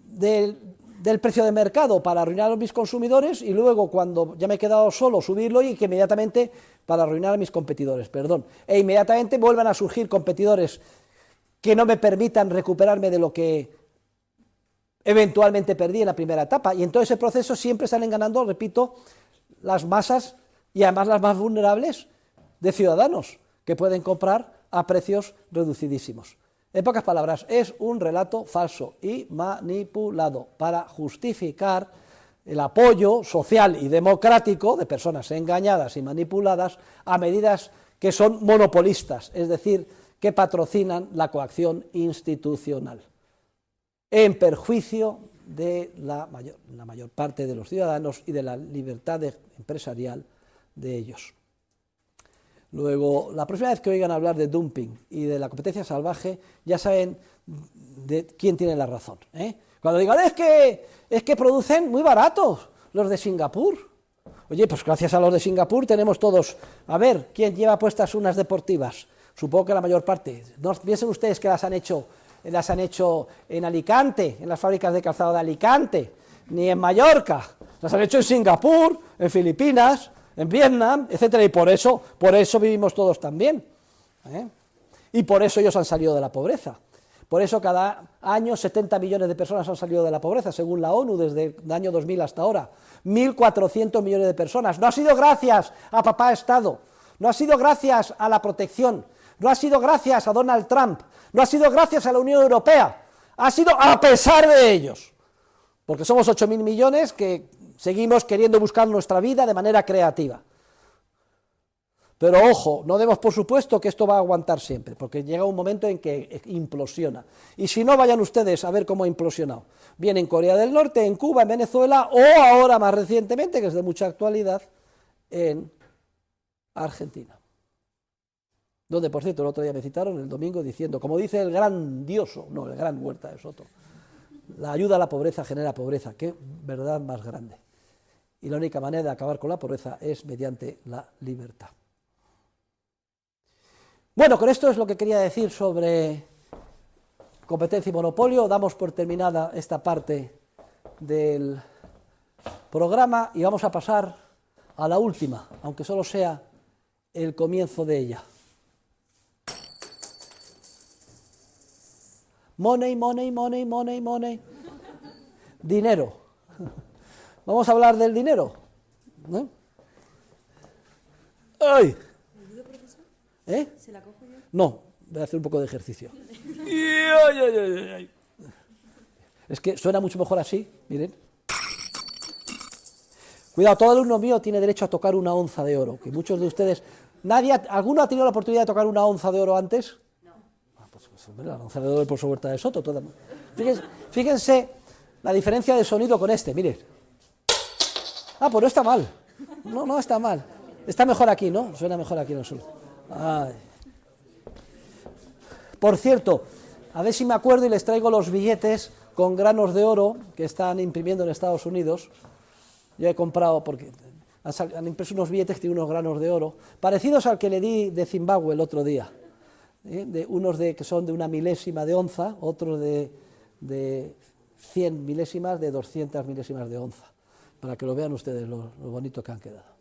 del precio de mercado para arruinar a mis consumidores y luego, cuando ya me he quedado solo, subirlo y que inmediatamente para arruinar a mis competidores, e inmediatamente vuelvan a surgir competidores que no me permitan recuperarme de lo que eventualmente perdí en la primera etapa, y en todo ese proceso siempre salen ganando, repito, las masas y además las más vulnerables de ciudadanos que pueden comprar a precios reducidísimos. En pocas palabras, es un relato falso y manipulado para justificar el apoyo social y democrático de personas engañadas y manipuladas a medidas que son monopolistas, es decir, que patrocinan la coacción institucional, en perjuicio de la mayor parte de los ciudadanos y de la libertad empresarial de ellos. Luego, la próxima vez que oigan hablar de dumping y de la competencia salvaje, ya saben de quién tiene la razón, ¿eh? Cuando digan, es que producen muy baratos los de Singapur. Oye, pues gracias a los de Singapur tenemos todos, a ver, ¿quién lleva puestas unas deportivas? Supongo que la mayor parte. No piensen ustedes que las han hecho en Alicante, en las fábricas de calzado de Alicante, ni en Mallorca. Las han hecho en Singapur, en Filipinas, en Vietnam, etcétera, y por eso vivimos todos tan bien, ¿eh? Y por eso ellos han salido de la pobreza. Por eso cada año 70 millones de personas han salido de la pobreza, según la ONU, desde el año 2000 hasta ahora. 1.400 millones de personas. No ha sido gracias a papá Estado, no ha sido gracias a la protección, no ha sido gracias a Donald Trump, no ha sido gracias a la Unión Europea, ha sido a pesar de ellos. Porque somos 8.000 millones que seguimos queriendo buscar nuestra vida de manera creativa. Pero ojo, no demos por supuesto que esto va a aguantar siempre, porque llega un momento en que implosiona. Y si no, vayan ustedes a ver cómo ha implosionado. Bien en Corea del Norte, en Cuba, en Venezuela, o ahora más recientemente, que es de mucha actualidad, en Argentina. Donde, por cierto, el otro día me citaron el domingo diciendo, como dice el gran Huerta de Soto, la ayuda a la pobreza genera pobreza. Qué verdad más grande. Y la única manera de acabar con la pobreza es mediante la libertad. Bueno, con esto es lo que quería decir sobre competencia y monopolio. Damos por terminada esta parte del programa y vamos a pasar a la última, aunque solo sea el comienzo de ella. Money, money, money, money, money. Dinero. Vamos a hablar del dinero, ¿no? ¡Ay! ¿Eh? ¿Se la cojo yo? No, voy a hacer un poco de ejercicio. Es que suena mucho mejor así, miren. Cuidado, todo alumno mío tiene derecho a tocar una onza de oro, que muchos de ustedes... ¿Alguno ha tenido la oportunidad de tocar una onza de oro antes? No. Pues la onza de oro por su Huerta de Soto. Fíjense la diferencia de sonido con este, miren. Pues no está mal. No está mal. Está mejor aquí, ¿no? Suena mejor aquí en el sur. Ay. Por cierto, a ver si me acuerdo y les traigo los billetes con granos de oro que están imprimiendo en Estados Unidos. Yo he comprado, porque han impreso unos billetes que tienen unos granos de oro, parecidos al que le di de Zimbabue el otro día. Unos que son de 1 milésima de onza, otros de 100 milésimas, de 200 milésimas de onza, para que lo vean ustedes lo bonito que han quedado.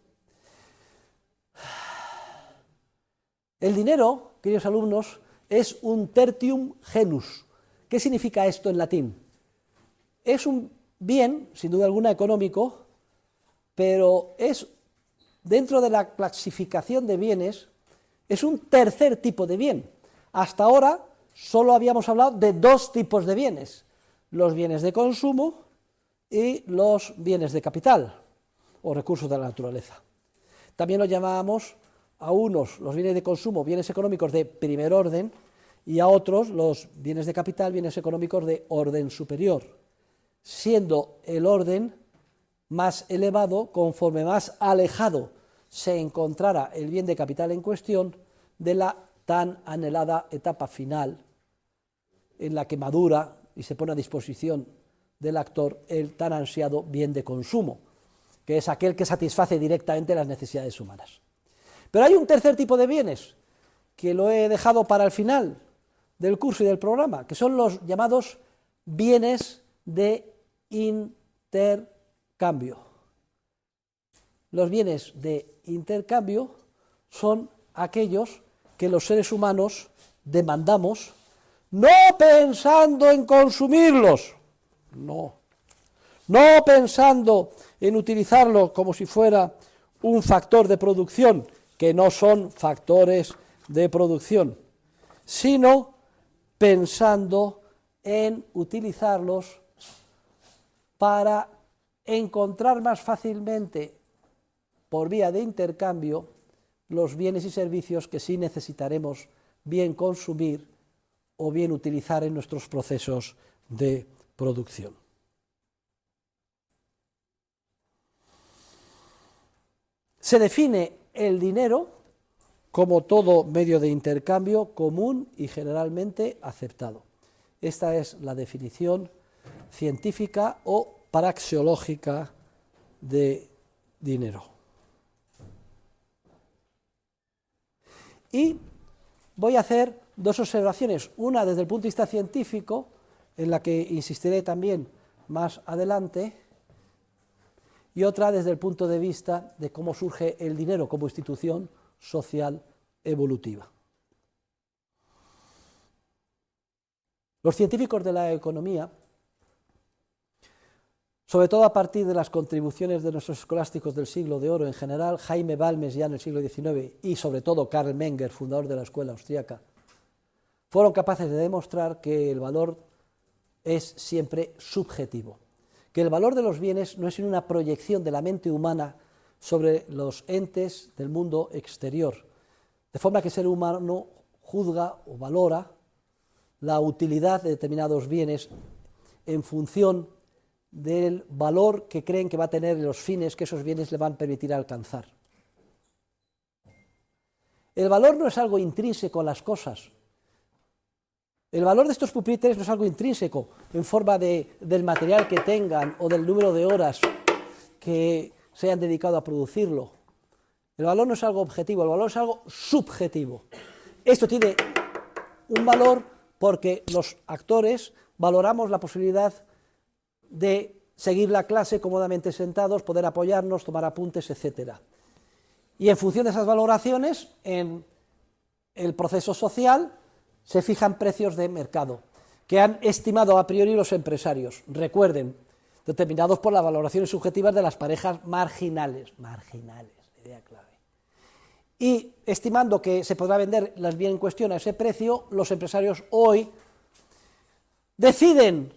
El dinero, queridos alumnos, es un tertium genus. ¿Qué significa esto en latín? Es un bien, sin duda alguna, económico, pero es, dentro de la clasificación de bienes, es un tercer tipo de bien. Hasta ahora solo habíamos hablado de 2 tipos de bienes, los bienes de consumo y los bienes de capital, o recursos de la naturaleza. También los llamábamos a unos los bienes de consumo, bienes económicos de primer orden, y a otros los bienes de capital, bienes económicos de orden superior, siendo el orden más elevado conforme más alejado se encontrara el bien de capital en cuestión de la tan anhelada etapa final en la que madura y se pone a disposición del actor el tan ansiado bien de consumo, que es aquel que satisface directamente las necesidades humanas. Pero hay un tercer tipo de bienes, que lo he dejado para el final del curso y del programa, que son los llamados bienes de intercambio. Los bienes de intercambio son aquellos que los seres humanos demandamos, no pensando en consumirlos, no pensando en utilizarlos como si fuera un factor de producción, que no son factores de producción, sino pensando en utilizarlos para encontrar más fácilmente, por vía de intercambio, los bienes y servicios que sí necesitaremos bien consumir o bien utilizar en nuestros procesos de producción. Se define el dinero como todo medio de intercambio común y generalmente aceptado. Esta es la definición científica o praxeológica de dinero. Y voy a hacer dos observaciones, una desde el punto de vista científico, en la que insistiré también más adelante, y otra desde el punto de vista de cómo surge el dinero como institución social evolutiva. Los científicos de la economía, sobre todo a partir de las contribuciones de nuestros escolásticos del siglo de oro en general, Jaime Balmes ya en el siglo XIX y sobre todo Karl Menger, fundador de la escuela austríaca, fueron capaces de demostrar que el valor es siempre subjetivo, que el valor de los bienes no es sino una proyección de la mente humana sobre los entes del mundo exterior, de forma que el ser humano juzga o valora la utilidad de determinados bienes en función del valor que creen que va a tener los fines que esos bienes le van a permitir alcanzar. El valor no es algo intrínseco a las cosas. El valor de estos pupitres no es algo intrínseco en forma del material que tengan o del número de horas que se hayan dedicado a producirlo. El valor no es algo objetivo, el valor es algo subjetivo. Esto tiene un valor porque los actores valoramos la posibilidad de seguir la clase cómodamente sentados, poder apoyarnos, tomar apuntes, etc. Y en función de esas valoraciones, en el proceso social se fijan precios de mercado, que han estimado a priori los empresarios. Recuerden, determinados por las valoraciones subjetivas de las parejas marginales, idea clave. Y estimando que se podrá vender las bienes en cuestión a ese precio, los empresarios hoy deciden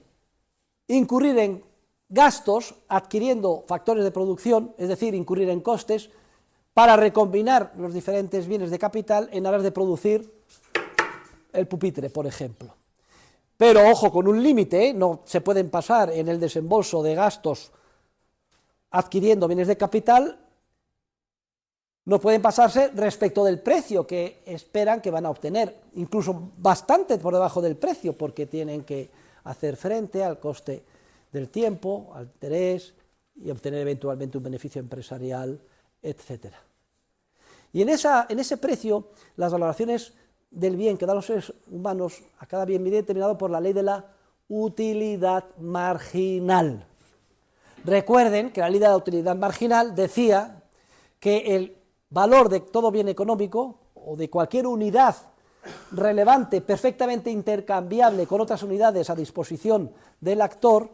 incurrir en gastos adquiriendo factores de producción, es decir, incurrir en costes, para recombinar los diferentes bienes de capital en aras de producir el pupitre, por ejemplo. Pero ojo, con un límite, no se pueden pasar en el desembolso de gastos adquiriendo bienes de capital, no pueden pasarse respecto del precio que esperan que van a obtener, incluso bastante por debajo del precio, porque tienen que hacer frente al coste del tiempo, al interés y obtener eventualmente un beneficio empresarial, etc. Y en ese precio, las valoraciones del bien que dan los seres humanos a cada bien viene determinado por la ley de la utilidad marginal. Recuerden que la ley de la utilidad marginal decía que el valor de todo bien económico o de cualquier unidad relevante, perfectamente intercambiable con otras unidades a disposición del actor,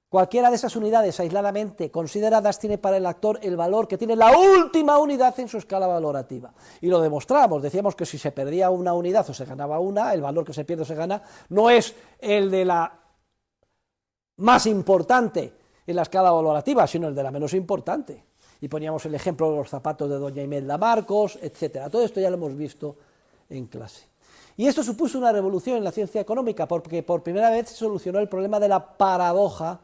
cualquiera de esas unidades aisladamente consideradas tiene para el actor el valor que tiene la última unidad en su escala valorativa. Y lo demostramos, decíamos que si se perdía una unidad o se ganaba una, el valor que se pierde o se gana no es el de la más importante en la escala valorativa, sino el de la menos importante. Y poníamos el ejemplo de los zapatos de doña Imelda Marcos, etc. Todo esto ya lo hemos visto en clase. Y esto supuso una revolución en la ciencia económica, porque por primera vez se solucionó el problema de la paradoja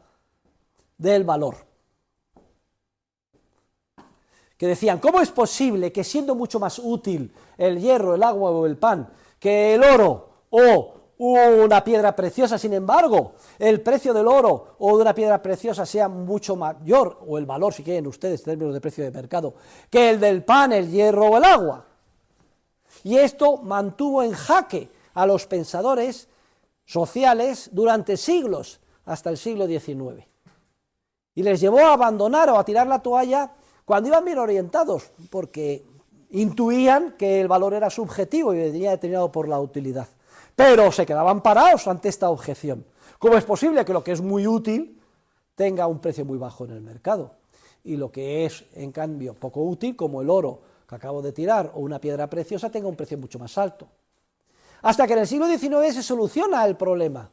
del valor. Que decían, ¿cómo es posible que siendo mucho más útil el hierro, el agua o el pan que el oro o una piedra preciosa, sin embargo, el precio del oro o de una piedra preciosa sea mucho mayor, o el valor, si quieren ustedes, en términos de precio de mercado, que el del pan, el hierro o el agua? Y esto mantuvo en jaque a los pensadores sociales durante siglos, hasta el siglo XIX. Y les llevó a abandonar o a tirar la toalla cuando iban bien orientados, porque intuían que el valor era subjetivo y venía determinado por la utilidad. Pero se quedaban parados ante esta objeción. ¿Cómo es posible que lo que es muy útil tenga un precio muy bajo en el mercado? Y lo que es, en cambio, poco útil, como el oro que acabo de tirar o una piedra preciosa, tenga un precio mucho más alto. Hasta que en el siglo XIX se soluciona el problema.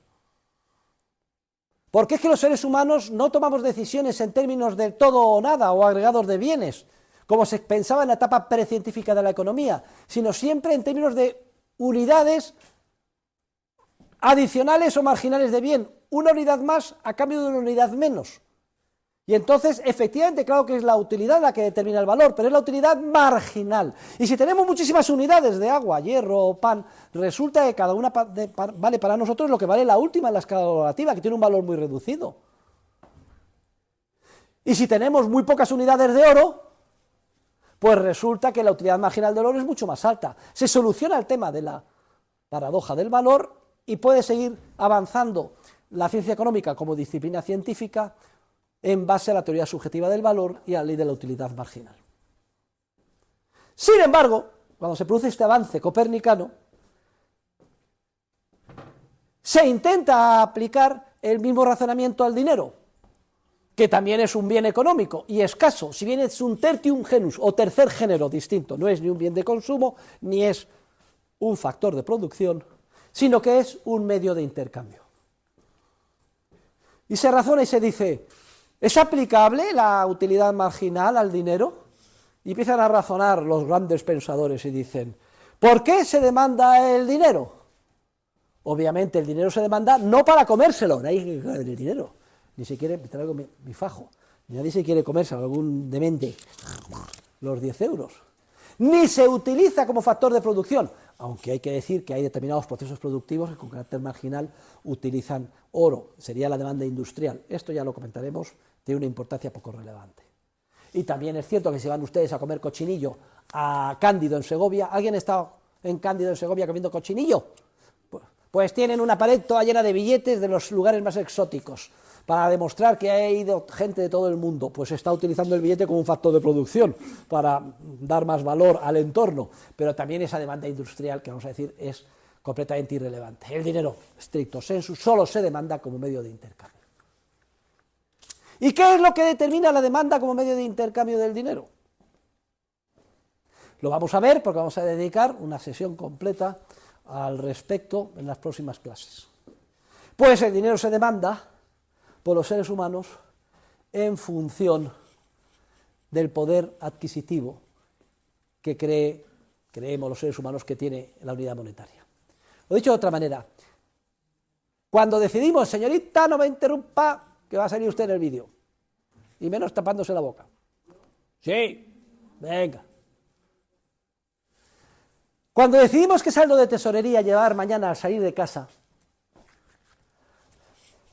Porque es que los seres humanos no tomamos decisiones en términos de todo o nada o agregados de bienes, como se pensaba en la etapa precientífica de la economía, sino siempre en términos de unidades adicionales o marginales de bien, una unidad más a cambio de una unidad menos. Y entonces, efectivamente, claro que es la utilidad la que determina el valor, pero es la utilidad marginal. Y si tenemos muchísimas unidades de agua, hierro o pan, resulta que cada una vale para nosotros lo que vale la última en la escala valorativa, que tiene un valor muy reducido. Y si tenemos muy pocas unidades de oro, pues resulta que la utilidad marginal del oro es mucho más alta. Se soluciona el tema de la paradoja del valor y puede seguir avanzando la ciencia económica como disciplina científica en base a la teoría subjetiva del valor y a la ley de la utilidad marginal. Sin embargo, cuando se produce este avance copernicano, se intenta aplicar el mismo razonamiento al dinero, que también es un bien económico y escaso, si bien es un tertium genus o tercer género distinto, no es ni un bien de consumo ni es un factor de producción, sino que es un medio de intercambio. Y se razona y se dice, ¿es aplicable la utilidad marginal al dinero? Y empiezan a razonar los grandes pensadores y dicen, ¿por qué se demanda el dinero? Obviamente el dinero se demanda no para comérselo, nadie quiere comer el dinero, ni se quiere, me traigo mi fajo, nadie se quiere comerse a algún demente los 10 euros, ni se utiliza como factor de producción, aunque hay que decir que hay determinados procesos productivos que con carácter marginal utilizan oro, sería la demanda industrial, esto ya lo comentaremos, tiene una importancia poco relevante. Y también es cierto que si van ustedes a comer cochinillo a Cándido en Segovia, ¿alguien está en Cándido en Segovia comiendo cochinillo? Pues tienen una pared toda llena de billetes de los lugares más exóticos, para demostrar que ha ido gente de todo el mundo, pues está utilizando el billete como un factor de producción, para dar más valor al entorno, pero también esa demanda industrial, que vamos a decir, es completamente irrelevante. El dinero, stricto sensu, solo se demanda como medio de intercambio. ¿Y qué es lo que determina la demanda como medio de intercambio del dinero? Lo vamos a ver porque vamos a dedicar una sesión completa al respecto en las próximas clases. Pues el dinero se demanda por los seres humanos en función del poder adquisitivo que creemos los seres humanos que tiene la unidad monetaria. Lo dicho de otra manera, cuando decidimos, señorita, no me interrumpa, que va a salir usted en el vídeo, y menos tapándose la boca. Sí, venga. Cuando decidimos qué saldo de tesorería llevar mañana al salir de casa,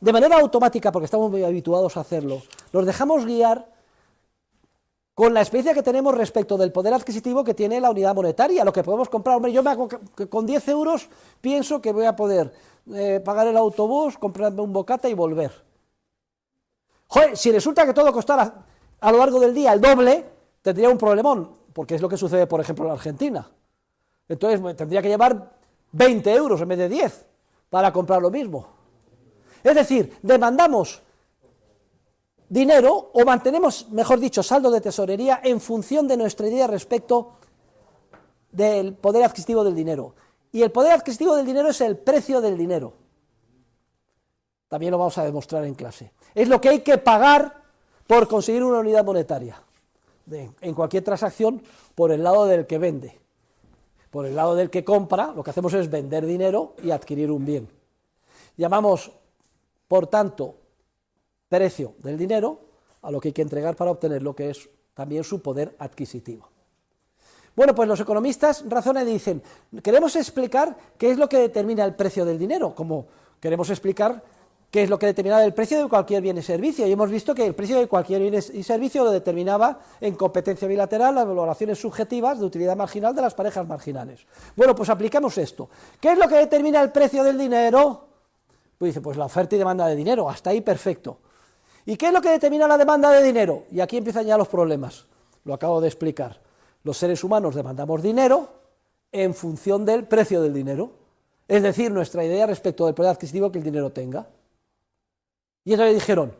de manera automática, porque estamos muy habituados a hacerlo, nos dejamos guiar con la experiencia que tenemos respecto del poder adquisitivo que tiene la unidad monetaria, lo que podemos comprar. Hombre, yo me hago que con 10 euros pienso que voy a poder pagar el autobús, comprarme un bocata y volver. Joder, si resulta que todo costara a lo largo del día el doble, tendría un problemón, porque es lo que sucede, por ejemplo, en Argentina. Entonces tendría que llevar 20 euros en vez de 10 para comprar lo mismo. Es decir, demandamos dinero o mantenemos, mejor dicho, saldo de tesorería en función de nuestra idea respecto del poder adquisitivo del dinero. Y el poder adquisitivo del dinero es el precio del dinero. También lo vamos a demostrar en clase. Es lo que hay que pagar por conseguir una unidad monetaria. En cualquier transacción, por el lado del que vende. Por el lado del que compra, lo que hacemos es vender dinero y adquirir un bien. Llamamos, por tanto, precio del dinero a lo que hay que entregar para obtener lo que es también su poder adquisitivo. Bueno, pues los economistas razonan y dicen, queremos explicar qué es lo que determina el precio del dinero, como queremos explicar qué es lo que determina el precio de cualquier bien y servicio, y hemos visto que el precio de cualquier bien y servicio lo determinaba en competencia bilateral las valoraciones subjetivas de utilidad marginal de las parejas marginales. Bueno, pues aplicamos esto. ¿Qué es lo que determina el precio del dinero? Pues dice, pues la oferta y demanda de dinero, hasta ahí perfecto. ¿Y qué es lo que determina la demanda de dinero? Y aquí empiezan ya los problemas, lo acabo de explicar. Los seres humanos demandamos dinero en función del precio del dinero, es decir, nuestra idea respecto del poder adquisitivo que el dinero tenga. Y entonces dijeron,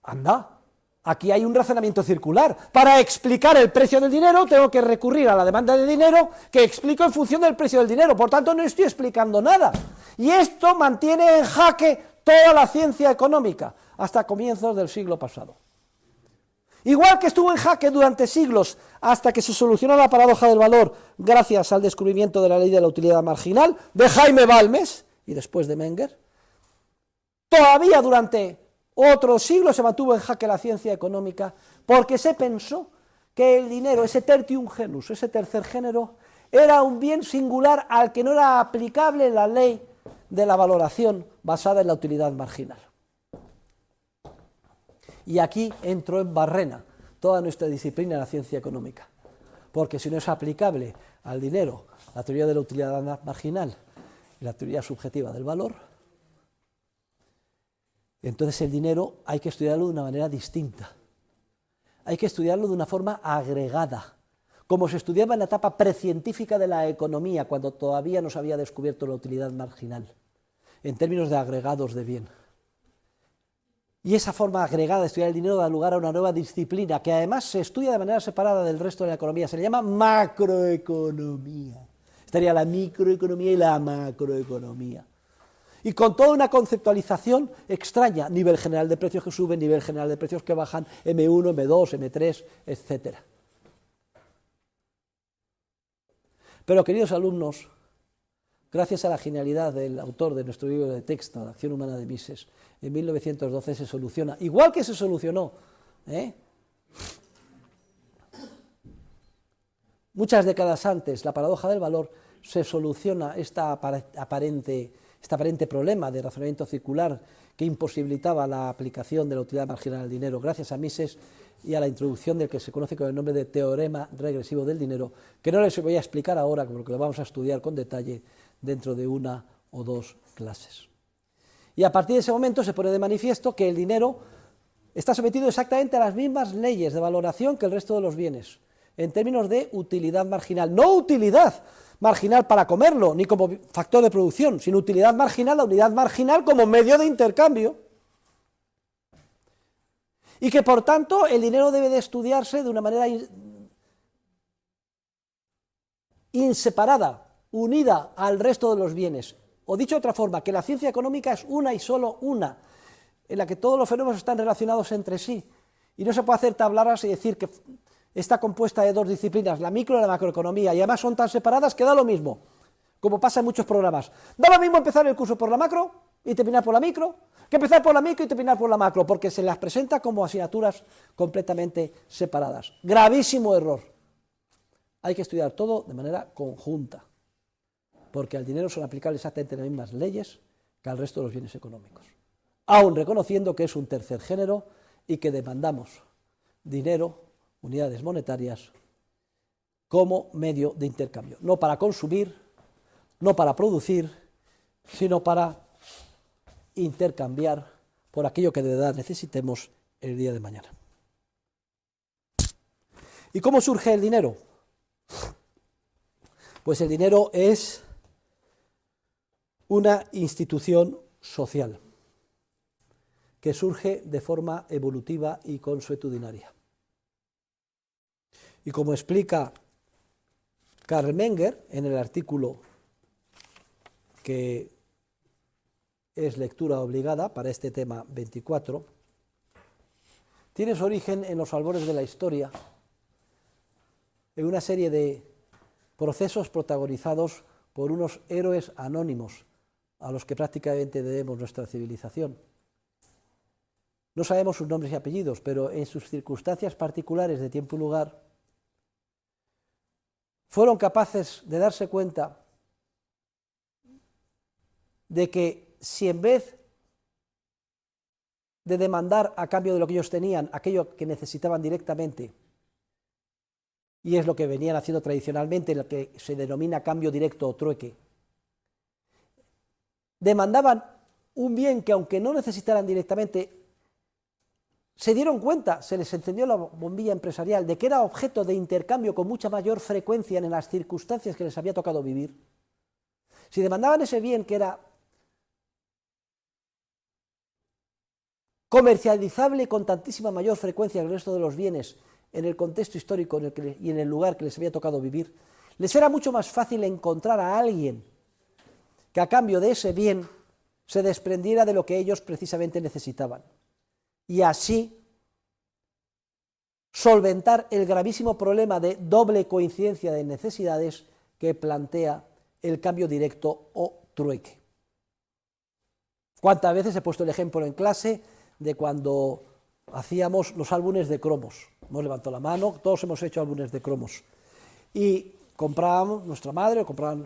anda, aquí hay un razonamiento circular. Para explicar el precio del dinero tengo que recurrir a la demanda de dinero que explico en función del precio del dinero, por tanto no estoy explicando nada. Y esto mantiene en jaque toda la ciencia económica hasta comienzos del siglo pasado. Igual que estuvo en jaque durante siglos hasta que se solucionó la paradoja del valor gracias al descubrimiento de la ley de la utilidad marginal de Jaime Balmes y después de Menger, todavía durante otros siglos se mantuvo en jaque la ciencia económica porque se pensó que el dinero, ese tertium genus, ese tercer género, era un bien singular al que no era aplicable la ley de la valoración basada en la utilidad marginal. Y aquí entró en barrena toda nuestra disciplina de la ciencia económica, porque si no es aplicable al dinero la teoría de la utilidad marginal y la teoría subjetiva del valor, entonces el dinero hay que estudiarlo de una manera distinta, hay que estudiarlo de una forma agregada, como se estudiaba en la etapa precientífica de la economía, cuando todavía no se había descubierto la utilidad marginal, en términos de agregados de bien. Y esa forma agregada de estudiar el dinero da lugar a una nueva disciplina que además se estudia de manera separada del resto de la economía. Se le llama macroeconomía. Estaría la microeconomía y la macroeconomía. Y con toda una conceptualización extraña, nivel general de precios que suben, nivel general de precios que bajan, M1, M2, M3, etc. Pero queridos alumnos, gracias a la genialidad del autor de nuestro libro de texto, La acción humana de Mises, en 1912 se soluciona, igual que se solucionó, muchas décadas antes, la paradoja del valor, se soluciona este aparente problema de razonamiento circular que imposibilitaba la aplicación de la utilidad marginal al dinero, gracias a Mises y a la introducción del que se conoce con el nombre de teorema regresivo del dinero, que no les voy a explicar ahora, porque lo vamos a estudiar con detalle dentro de una o dos clases. Y a partir de ese momento se pone de manifiesto que el dinero está sometido exactamente a las mismas leyes de valoración que el resto de los bienes, en términos de utilidad marginal. No utilidad marginal para comerlo, ni como factor de producción, sino utilidad marginal, la unidad marginal como medio de intercambio. Y que por tanto el dinero debe de estudiarse de una manera inseparada, unida al resto de los bienes. O dicho de otra forma, que la ciencia económica es una y solo una, en la que todos los fenómenos están relacionados entre sí. Y no se puede hacer tablaras y decir que está compuesta de dos disciplinas, la micro y la macroeconomía, y además son tan separadas que da lo mismo, como pasa en muchos programas. Da lo mismo empezar el curso por la macro y terminar por la micro, que empezar por la micro y terminar por la macro, porque se las presenta como asignaturas completamente separadas. Gravísimo error. Hay que estudiar todo de manera conjunta, porque al dinero son aplicables exactamente las mismas leyes que al resto de los bienes económicos, aun reconociendo que es un tercer género y que demandamos dinero, unidades monetarias, como medio de intercambio, no para consumir, no para producir, sino para intercambiar por aquello que de verdad necesitemos el día de mañana. ¿Y cómo surge el dinero? Pues el dinero es una institución social que surge de forma evolutiva y consuetudinaria. Y como explica Karl Menger en el artículo que es lectura obligada para este tema 24, tiene su origen en los albores de la historia, en una serie de procesos protagonizados por unos héroes anónimos a los que prácticamente debemos nuestra civilización. No sabemos sus nombres y apellidos, pero en sus circunstancias particulares de tiempo y lugar, fueron capaces de darse cuenta de que si en vez de demandar a cambio de lo que ellos tenían, aquello que necesitaban directamente, y es lo que venían haciendo tradicionalmente, lo que se denomina cambio directo o trueque, demandaban un bien que aunque no necesitaran directamente, se dieron cuenta, se les encendió la bombilla empresarial de que era objeto de intercambio con mucha mayor frecuencia en las circunstancias que les había tocado vivir. Si demandaban ese bien que era comercializable con tantísima mayor frecuencia que el resto de los bienes en el contexto histórico y en el lugar que les había tocado vivir, les era mucho más fácil encontrar a alguien que a cambio de ese bien se desprendiera de lo que ellos precisamente necesitaban. Y así solventar el gravísimo problema de doble coincidencia de necesidades que plantea el cambio directo o trueque. ¿Cuántas veces he puesto el ejemplo en clase de cuando hacíamos los álbumes de cromos? Hemos levantado la mano, todos hemos hecho álbumes de cromos. Y comprábamos, nuestra madre,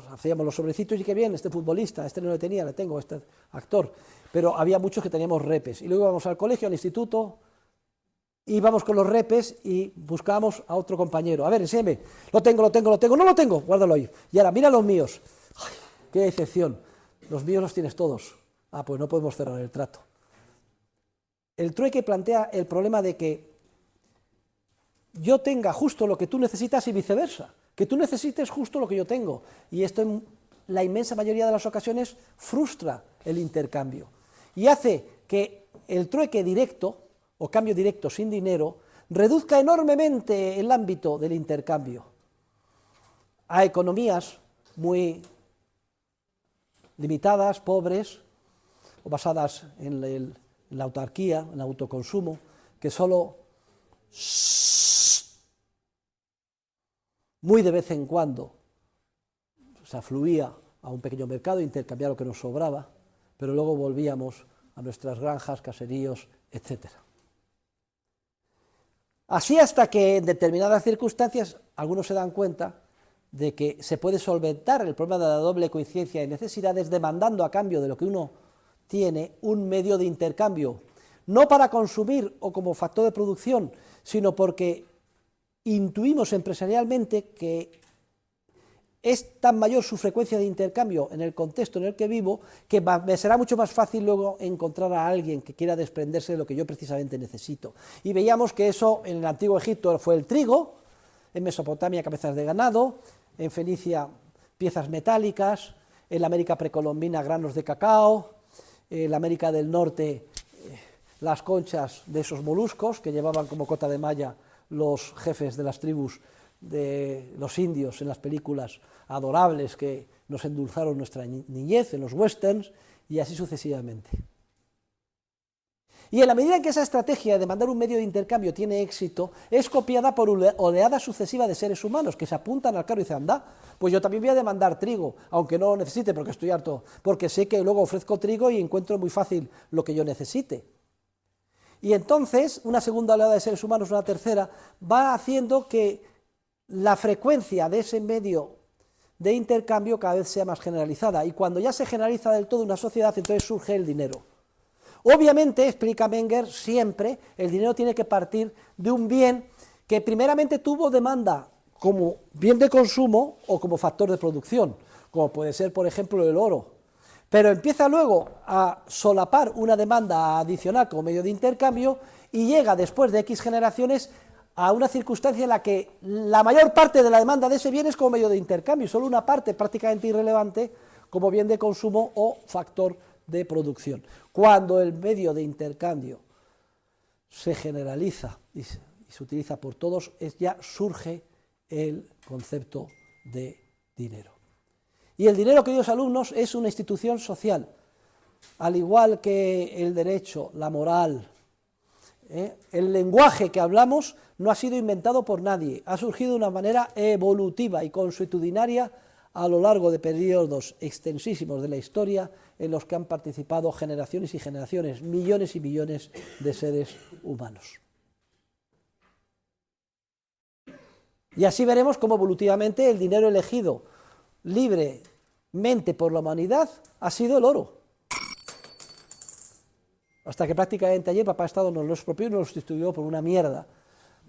hacíamos los sobrecitos y qué bien, este futbolista, este no le tenía, le tengo, este actor. Pero había muchos que teníamos repes. Y luego íbamos al colegio, al instituto, íbamos con los repes y buscábamos a otro compañero. A ver, enséñame, lo tengo, no lo tengo, guárdalo ahí. Y ahora, mira los míos. Ay, qué decepción, los míos los tienes todos. Ah, pues no podemos cerrar el trato. El trueque plantea el problema de que yo tenga justo lo que tú necesitas y viceversa, que tú necesites justo lo que yo tengo. Y esto en la inmensa mayoría de las ocasiones frustra el intercambio y hace que el trueque directo o cambio directo sin dinero reduzca enormemente el ámbito del intercambio a economías muy limitadas, pobres, o basadas en la autarquía, en el autoconsumo, que solo muy de vez en cuando se afluía a un pequeño mercado e intercambiar lo que nos sobraba, pero luego volvíamos a nuestras granjas, caseríos, etc. Así hasta que en determinadas circunstancias algunos se dan cuenta de que se puede solventar el problema de la doble coincidencia de necesidades demandando a cambio de lo que uno tiene un medio de intercambio, no para consumir o como factor de producción, sino porque intuimos empresarialmente que es tan mayor su frecuencia de intercambio en el contexto en el que vivo que me será mucho más fácil luego encontrar a alguien que quiera desprenderse de lo que yo precisamente necesito. Y veíamos que eso en el antiguo Egipto fue el trigo, en Mesopotamia cabezas de ganado, en Fenicia piezas metálicas, en la América precolombina granos de cacao, en la América del Norte las conchas de esos moluscos que llevaban como cota de malla los jefes de las tribus de los indios en las películas adorables que nos endulzaron nuestra niñez, en los westerns, y así sucesivamente. Y en la medida en que esa estrategia de mandar un medio de intercambio tiene éxito, es copiada por oleadas sucesivas de seres humanos que se apuntan al carro y dicen, anda, pues yo también voy a demandar trigo, aunque no lo necesite porque estoy harto, porque sé que luego ofrezco trigo y encuentro muy fácil lo que yo necesite. Y entonces, una segunda oleada de seres humanos, una tercera, va haciendo que la frecuencia de ese medio de intercambio cada vez sea más generalizada. Y cuando ya se generaliza del todo una sociedad, entonces surge el dinero. Obviamente, explica Menger, siempre el dinero tiene que partir de un bien que primeramente tuvo demanda como bien de consumo o como factor de producción, como puede ser, por ejemplo, el oro. Pero empieza luego a solapar una demanda adicional como medio de intercambio y llega después de X generaciones a una circunstancia en la que la mayor parte de la demanda de ese bien es como medio de intercambio y solo una parte prácticamente irrelevante como bien de consumo o factor de producción. Cuando el medio de intercambio se generaliza y se utiliza por todos, ya surge el concepto de dinero. Y el dinero, queridos alumnos, es una institución social, al igual que el derecho, la moral. El lenguaje que hablamos no ha sido inventado por nadie, ha surgido de una manera evolutiva y consuetudinaria a lo largo de periodos extensísimos de la historia en los que han participado generaciones y generaciones, millones y millones de seres humanos. Y así veremos cómo evolutivamente el dinero elegido libremente por la humanidad ha sido el oro. Hasta que prácticamente ayer Papá Estado nos lo expropió y nos lo sustituyó por una mierda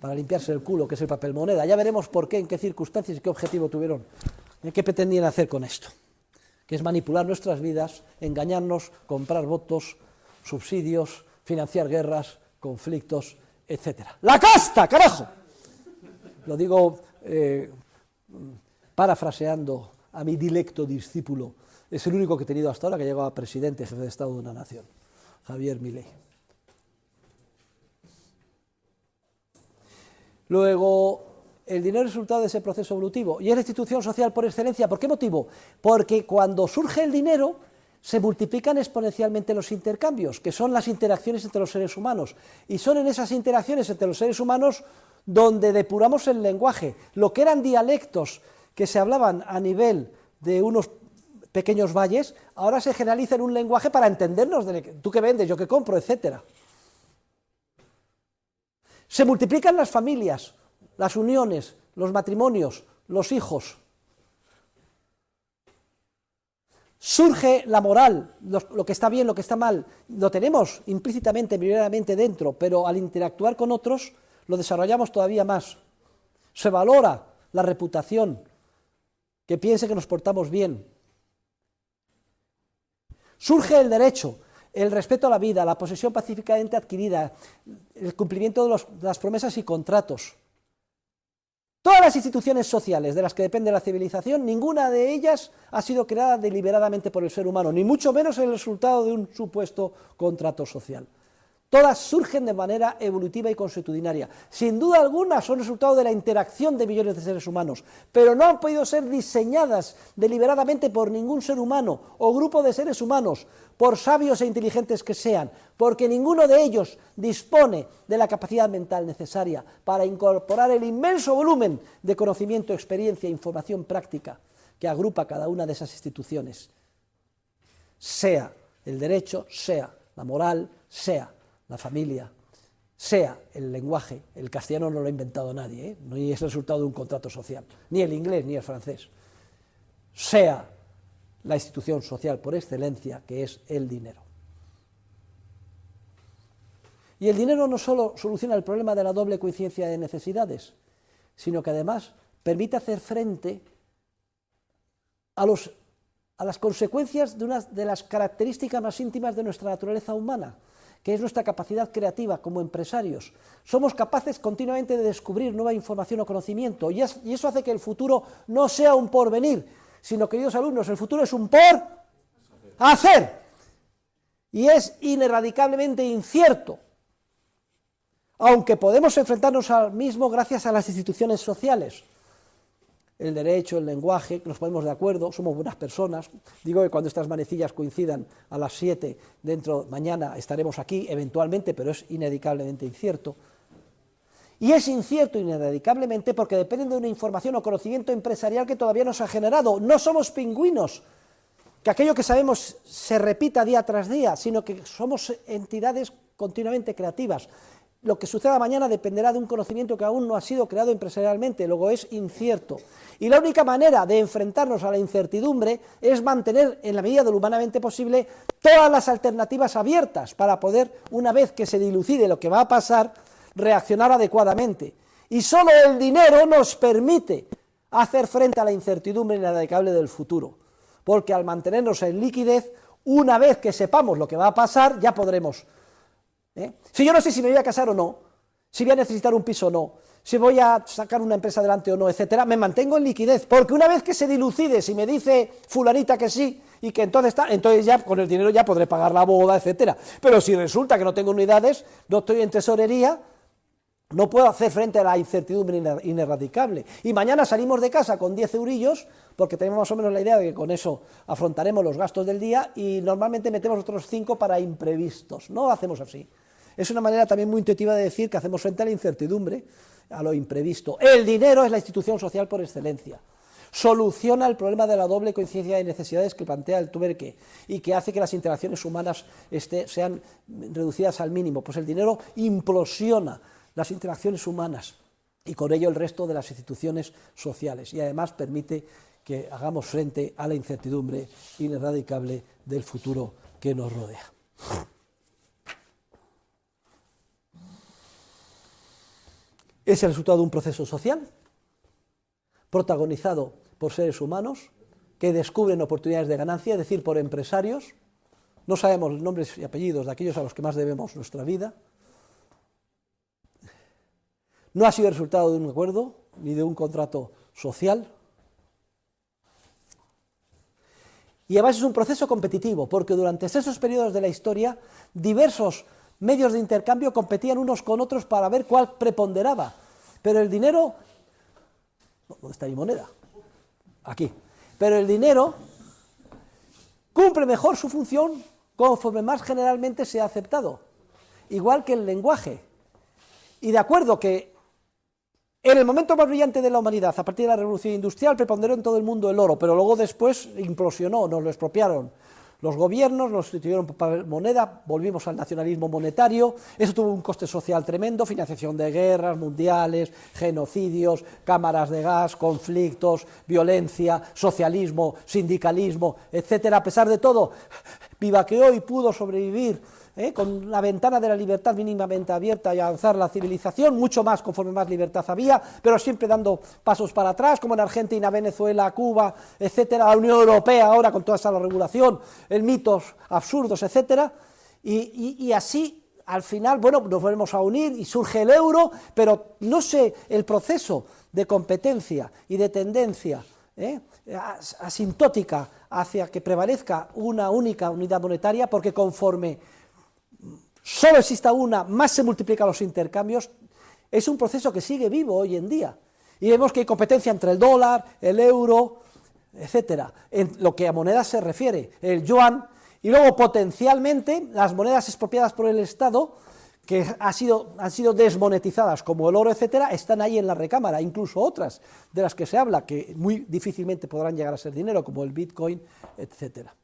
para limpiarse el culo, que es el papel moneda. Ya veremos por qué, en qué circunstancias y qué objetivo tuvieron, qué pretendían hacer con esto, que es manipular nuestras vidas, engañarnos, comprar votos, subsidios, financiar guerras, conflictos, etc. ¡La casta, carajo! Lo digo parafraseando a mi dilecto discípulo, es el único que he tenido hasta ahora que ha llegado a presidente, jefe de Estado de una nación, Javier Milei. Luego, el dinero es resultado de ese proceso evolutivo y es la institución social por excelencia. ¿Por qué motivo? Porque cuando surge el dinero se multiplican exponencialmente los intercambios, que son las interacciones entre los seres humanos, y son en esas interacciones entre los seres humanos donde depuramos el lenguaje. Lo que eran dialectos que se hablaban a nivel de unos pequeños valles, ahora se generaliza en un lenguaje para entendernos, tú qué vendes, yo qué compro, etc. Se multiplican las familias, las uniones, los matrimonios, los hijos. Surge la moral, lo que está bien, lo que está mal, lo tenemos implícitamente, minoritariamente dentro, pero al interactuar con otros lo desarrollamos todavía más. Se valora la reputación, que piense que nos portamos bien. Surge el derecho, el respeto a la vida, la posesión pacíficamente adquirida, el cumplimiento de las promesas y contratos. Todas las instituciones sociales de las que depende la civilización, ninguna de ellas ha sido creada deliberadamente por el ser humano, ni mucho menos el resultado de un supuesto contrato social. Todas surgen de manera evolutiva y consuetudinaria. Sin duda alguna son resultado de la interacción de millones de seres humanos, pero no han podido ser diseñadas deliberadamente por ningún ser humano o grupo de seres humanos, por sabios e inteligentes que sean, porque ninguno de ellos dispone de la capacidad mental necesaria para incorporar el inmenso volumen de conocimiento, experiencia e información práctica que agrupa cada una de esas instituciones, sea el derecho, sea la moral, sea la familia, sea el lenguaje. El castellano no lo ha inventado nadie, no es el resultado de un contrato social, ni el inglés ni el francés, sea la institución social por excelencia, que es el dinero. Y el dinero no solo soluciona el problema de la doble coincidencia de necesidades, sino que además permite hacer frente a las consecuencias de una de las características más íntimas de nuestra naturaleza humana, que es nuestra capacidad creativa como empresarios. Somos capaces continuamente de descubrir nueva información o conocimiento, y eso hace que el futuro no sea un porvenir, sino, queridos alumnos, el futuro es un por hacer, y es ineradicablemente incierto, aunque podemos enfrentarnos al mismo gracias a las instituciones sociales. El derecho, el lenguaje, nos ponemos de acuerdo, somos buenas personas. Digo que cuando estas manecillas coincidan a las 7, mañana estaremos aquí, eventualmente, pero es ineradicablemente incierto. Y es incierto ineradicablemente porque dependen de una información o conocimiento empresarial que todavía no se ha generado. No somos pingüinos, que aquello que sabemos se repita día tras día, sino que somos entidades continuamente creativas. Lo que suceda mañana dependerá de un conocimiento que aún no ha sido creado empresarialmente, luego es incierto. Y la única manera de enfrentarnos a la incertidumbre es mantener, en la medida de lo humanamente posible, todas las alternativas abiertas para poder, una vez que se dilucide lo que va a pasar, reaccionar adecuadamente. Y solo el dinero nos permite hacer frente a la incertidumbre ineradicable del futuro, porque al mantenernos en liquidez, una vez que sepamos lo que va a pasar, ya podremos. Si yo no sé si me voy a casar o no, si voy a necesitar un piso o no, si voy a sacar una empresa adelante o no, etcétera, me mantengo en liquidez, porque una vez que se dilucide, si me dice fulanita que sí, y que entonces ya con el dinero ya podré pagar la boda, etcétera. Pero si resulta que no tengo unidades, no estoy en tesorería, no puedo hacer frente a la incertidumbre ineradicable. Y mañana salimos de casa con 10 eurillos, porque tenemos más o menos la idea de que con eso afrontaremos los gastos del día, y normalmente metemos otros 5 para imprevistos. No lo hacemos así. Es una manera también muy intuitiva de decir que hacemos frente a la incertidumbre, a lo imprevisto. El dinero es la institución social por excelencia. Soluciona el problema de la doble coincidencia de necesidades que plantea el Tversky y que hace que las interacciones humanas sean reducidas al mínimo. Pues el dinero implosiona las interacciones humanas y con ello el resto de las instituciones sociales, y además permite que hagamos frente a la incertidumbre ineradicable del futuro que nos rodea. Es el resultado de un proceso social protagonizado por seres humanos que descubren oportunidades de ganancia, es decir, por empresarios. No sabemos los nombres y apellidos de aquellos a los que más debemos nuestra vida. No ha sido el resultado de un acuerdo ni de un contrato social. Y además es un proceso competitivo, porque durante esos periodos de la historia, diversos medios de intercambio competían unos con otros para ver cuál preponderaba. Pero el dinero... ¿Dónde está mi moneda? Aquí. Pero el dinero cumple mejor su función conforme más generalmente se ha aceptado. Igual que el lenguaje. Y de acuerdo que En el momento más brillante de la humanidad, a partir de la revolución industrial, preponderó en todo el mundo el oro, pero luego después implosionó, nos lo expropiaron los gobiernos, lo sustituyeron por papel moneda, volvimos al nacionalismo monetario, eso tuvo un coste social tremendo, financiación de guerras mundiales, genocidios, cámaras de gas, conflictos, violencia, socialismo, sindicalismo, etcétera. A pesar de todo, vivaqueó y pudo sobrevivir con la ventana de la libertad mínimamente abierta y avanzar la civilización, mucho más conforme más libertad había, pero siempre dando pasos para atrás, como en Argentina, Venezuela, Cuba, etcétera, la Unión Europea ahora con toda esa regulación, mitos absurdos, etcétera, y así al final, bueno, nos volvemos a unir y surge el euro, pero no sé, el proceso de competencia y de tendencia asintótica hacia que prevalezca una única unidad monetaria, porque conforme solo exista una, más se multiplican los intercambios, es un proceso que sigue vivo hoy en día, y vemos que hay competencia entre el dólar, el euro, etcétera, en lo que a monedas se refiere, el yuan, y luego potencialmente las monedas expropiadas por el Estado, que han sido desmonetizadas, como el oro, etcétera, están ahí en la recámara, incluso otras de las que se habla, que muy difícilmente podrán llegar a ser dinero, como el Bitcoin, etcétera.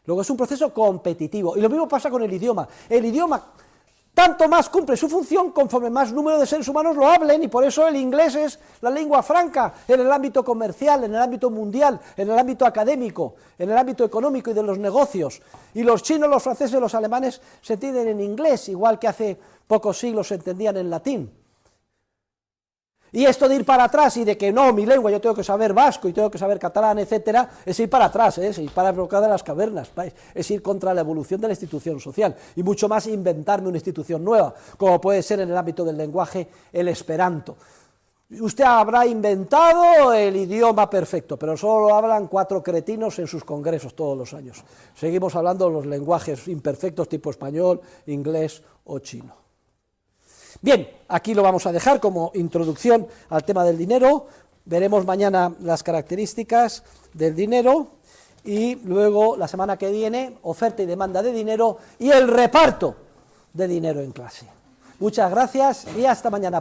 Luego es un proceso competitivo, y lo mismo pasa con el idioma. El idioma tanto más cumple su función conforme más número de seres humanos lo hablen, y por eso el inglés es la lengua franca en el ámbito comercial, en el ámbito mundial, en el ámbito académico, en el ámbito económico y de los negocios. Y los chinos, los franceses, los alemanes se entienden en inglés, igual que hace pocos siglos se entendían en latín. Y esto de ir para atrás y de que no, mi lengua, yo tengo que saber vasco y tengo que saber catalán, etcétera, es ir para atrás, es ir para la época de las cavernas, es ir contra la evolución de la institución social, y mucho más inventarme una institución nueva, como puede ser en el ámbito del lenguaje el esperanto. Usted habrá inventado el idioma perfecto, pero solo lo hablan 4 cretinos en sus congresos todos los años. Seguimos hablando de los lenguajes imperfectos tipo español, inglés o chino. Bien, aquí lo vamos a dejar como introducción al tema del dinero. Veremos mañana las características del dinero y luego la semana que viene oferta y demanda de dinero y el reparto de dinero en clase. Muchas gracias y hasta mañana.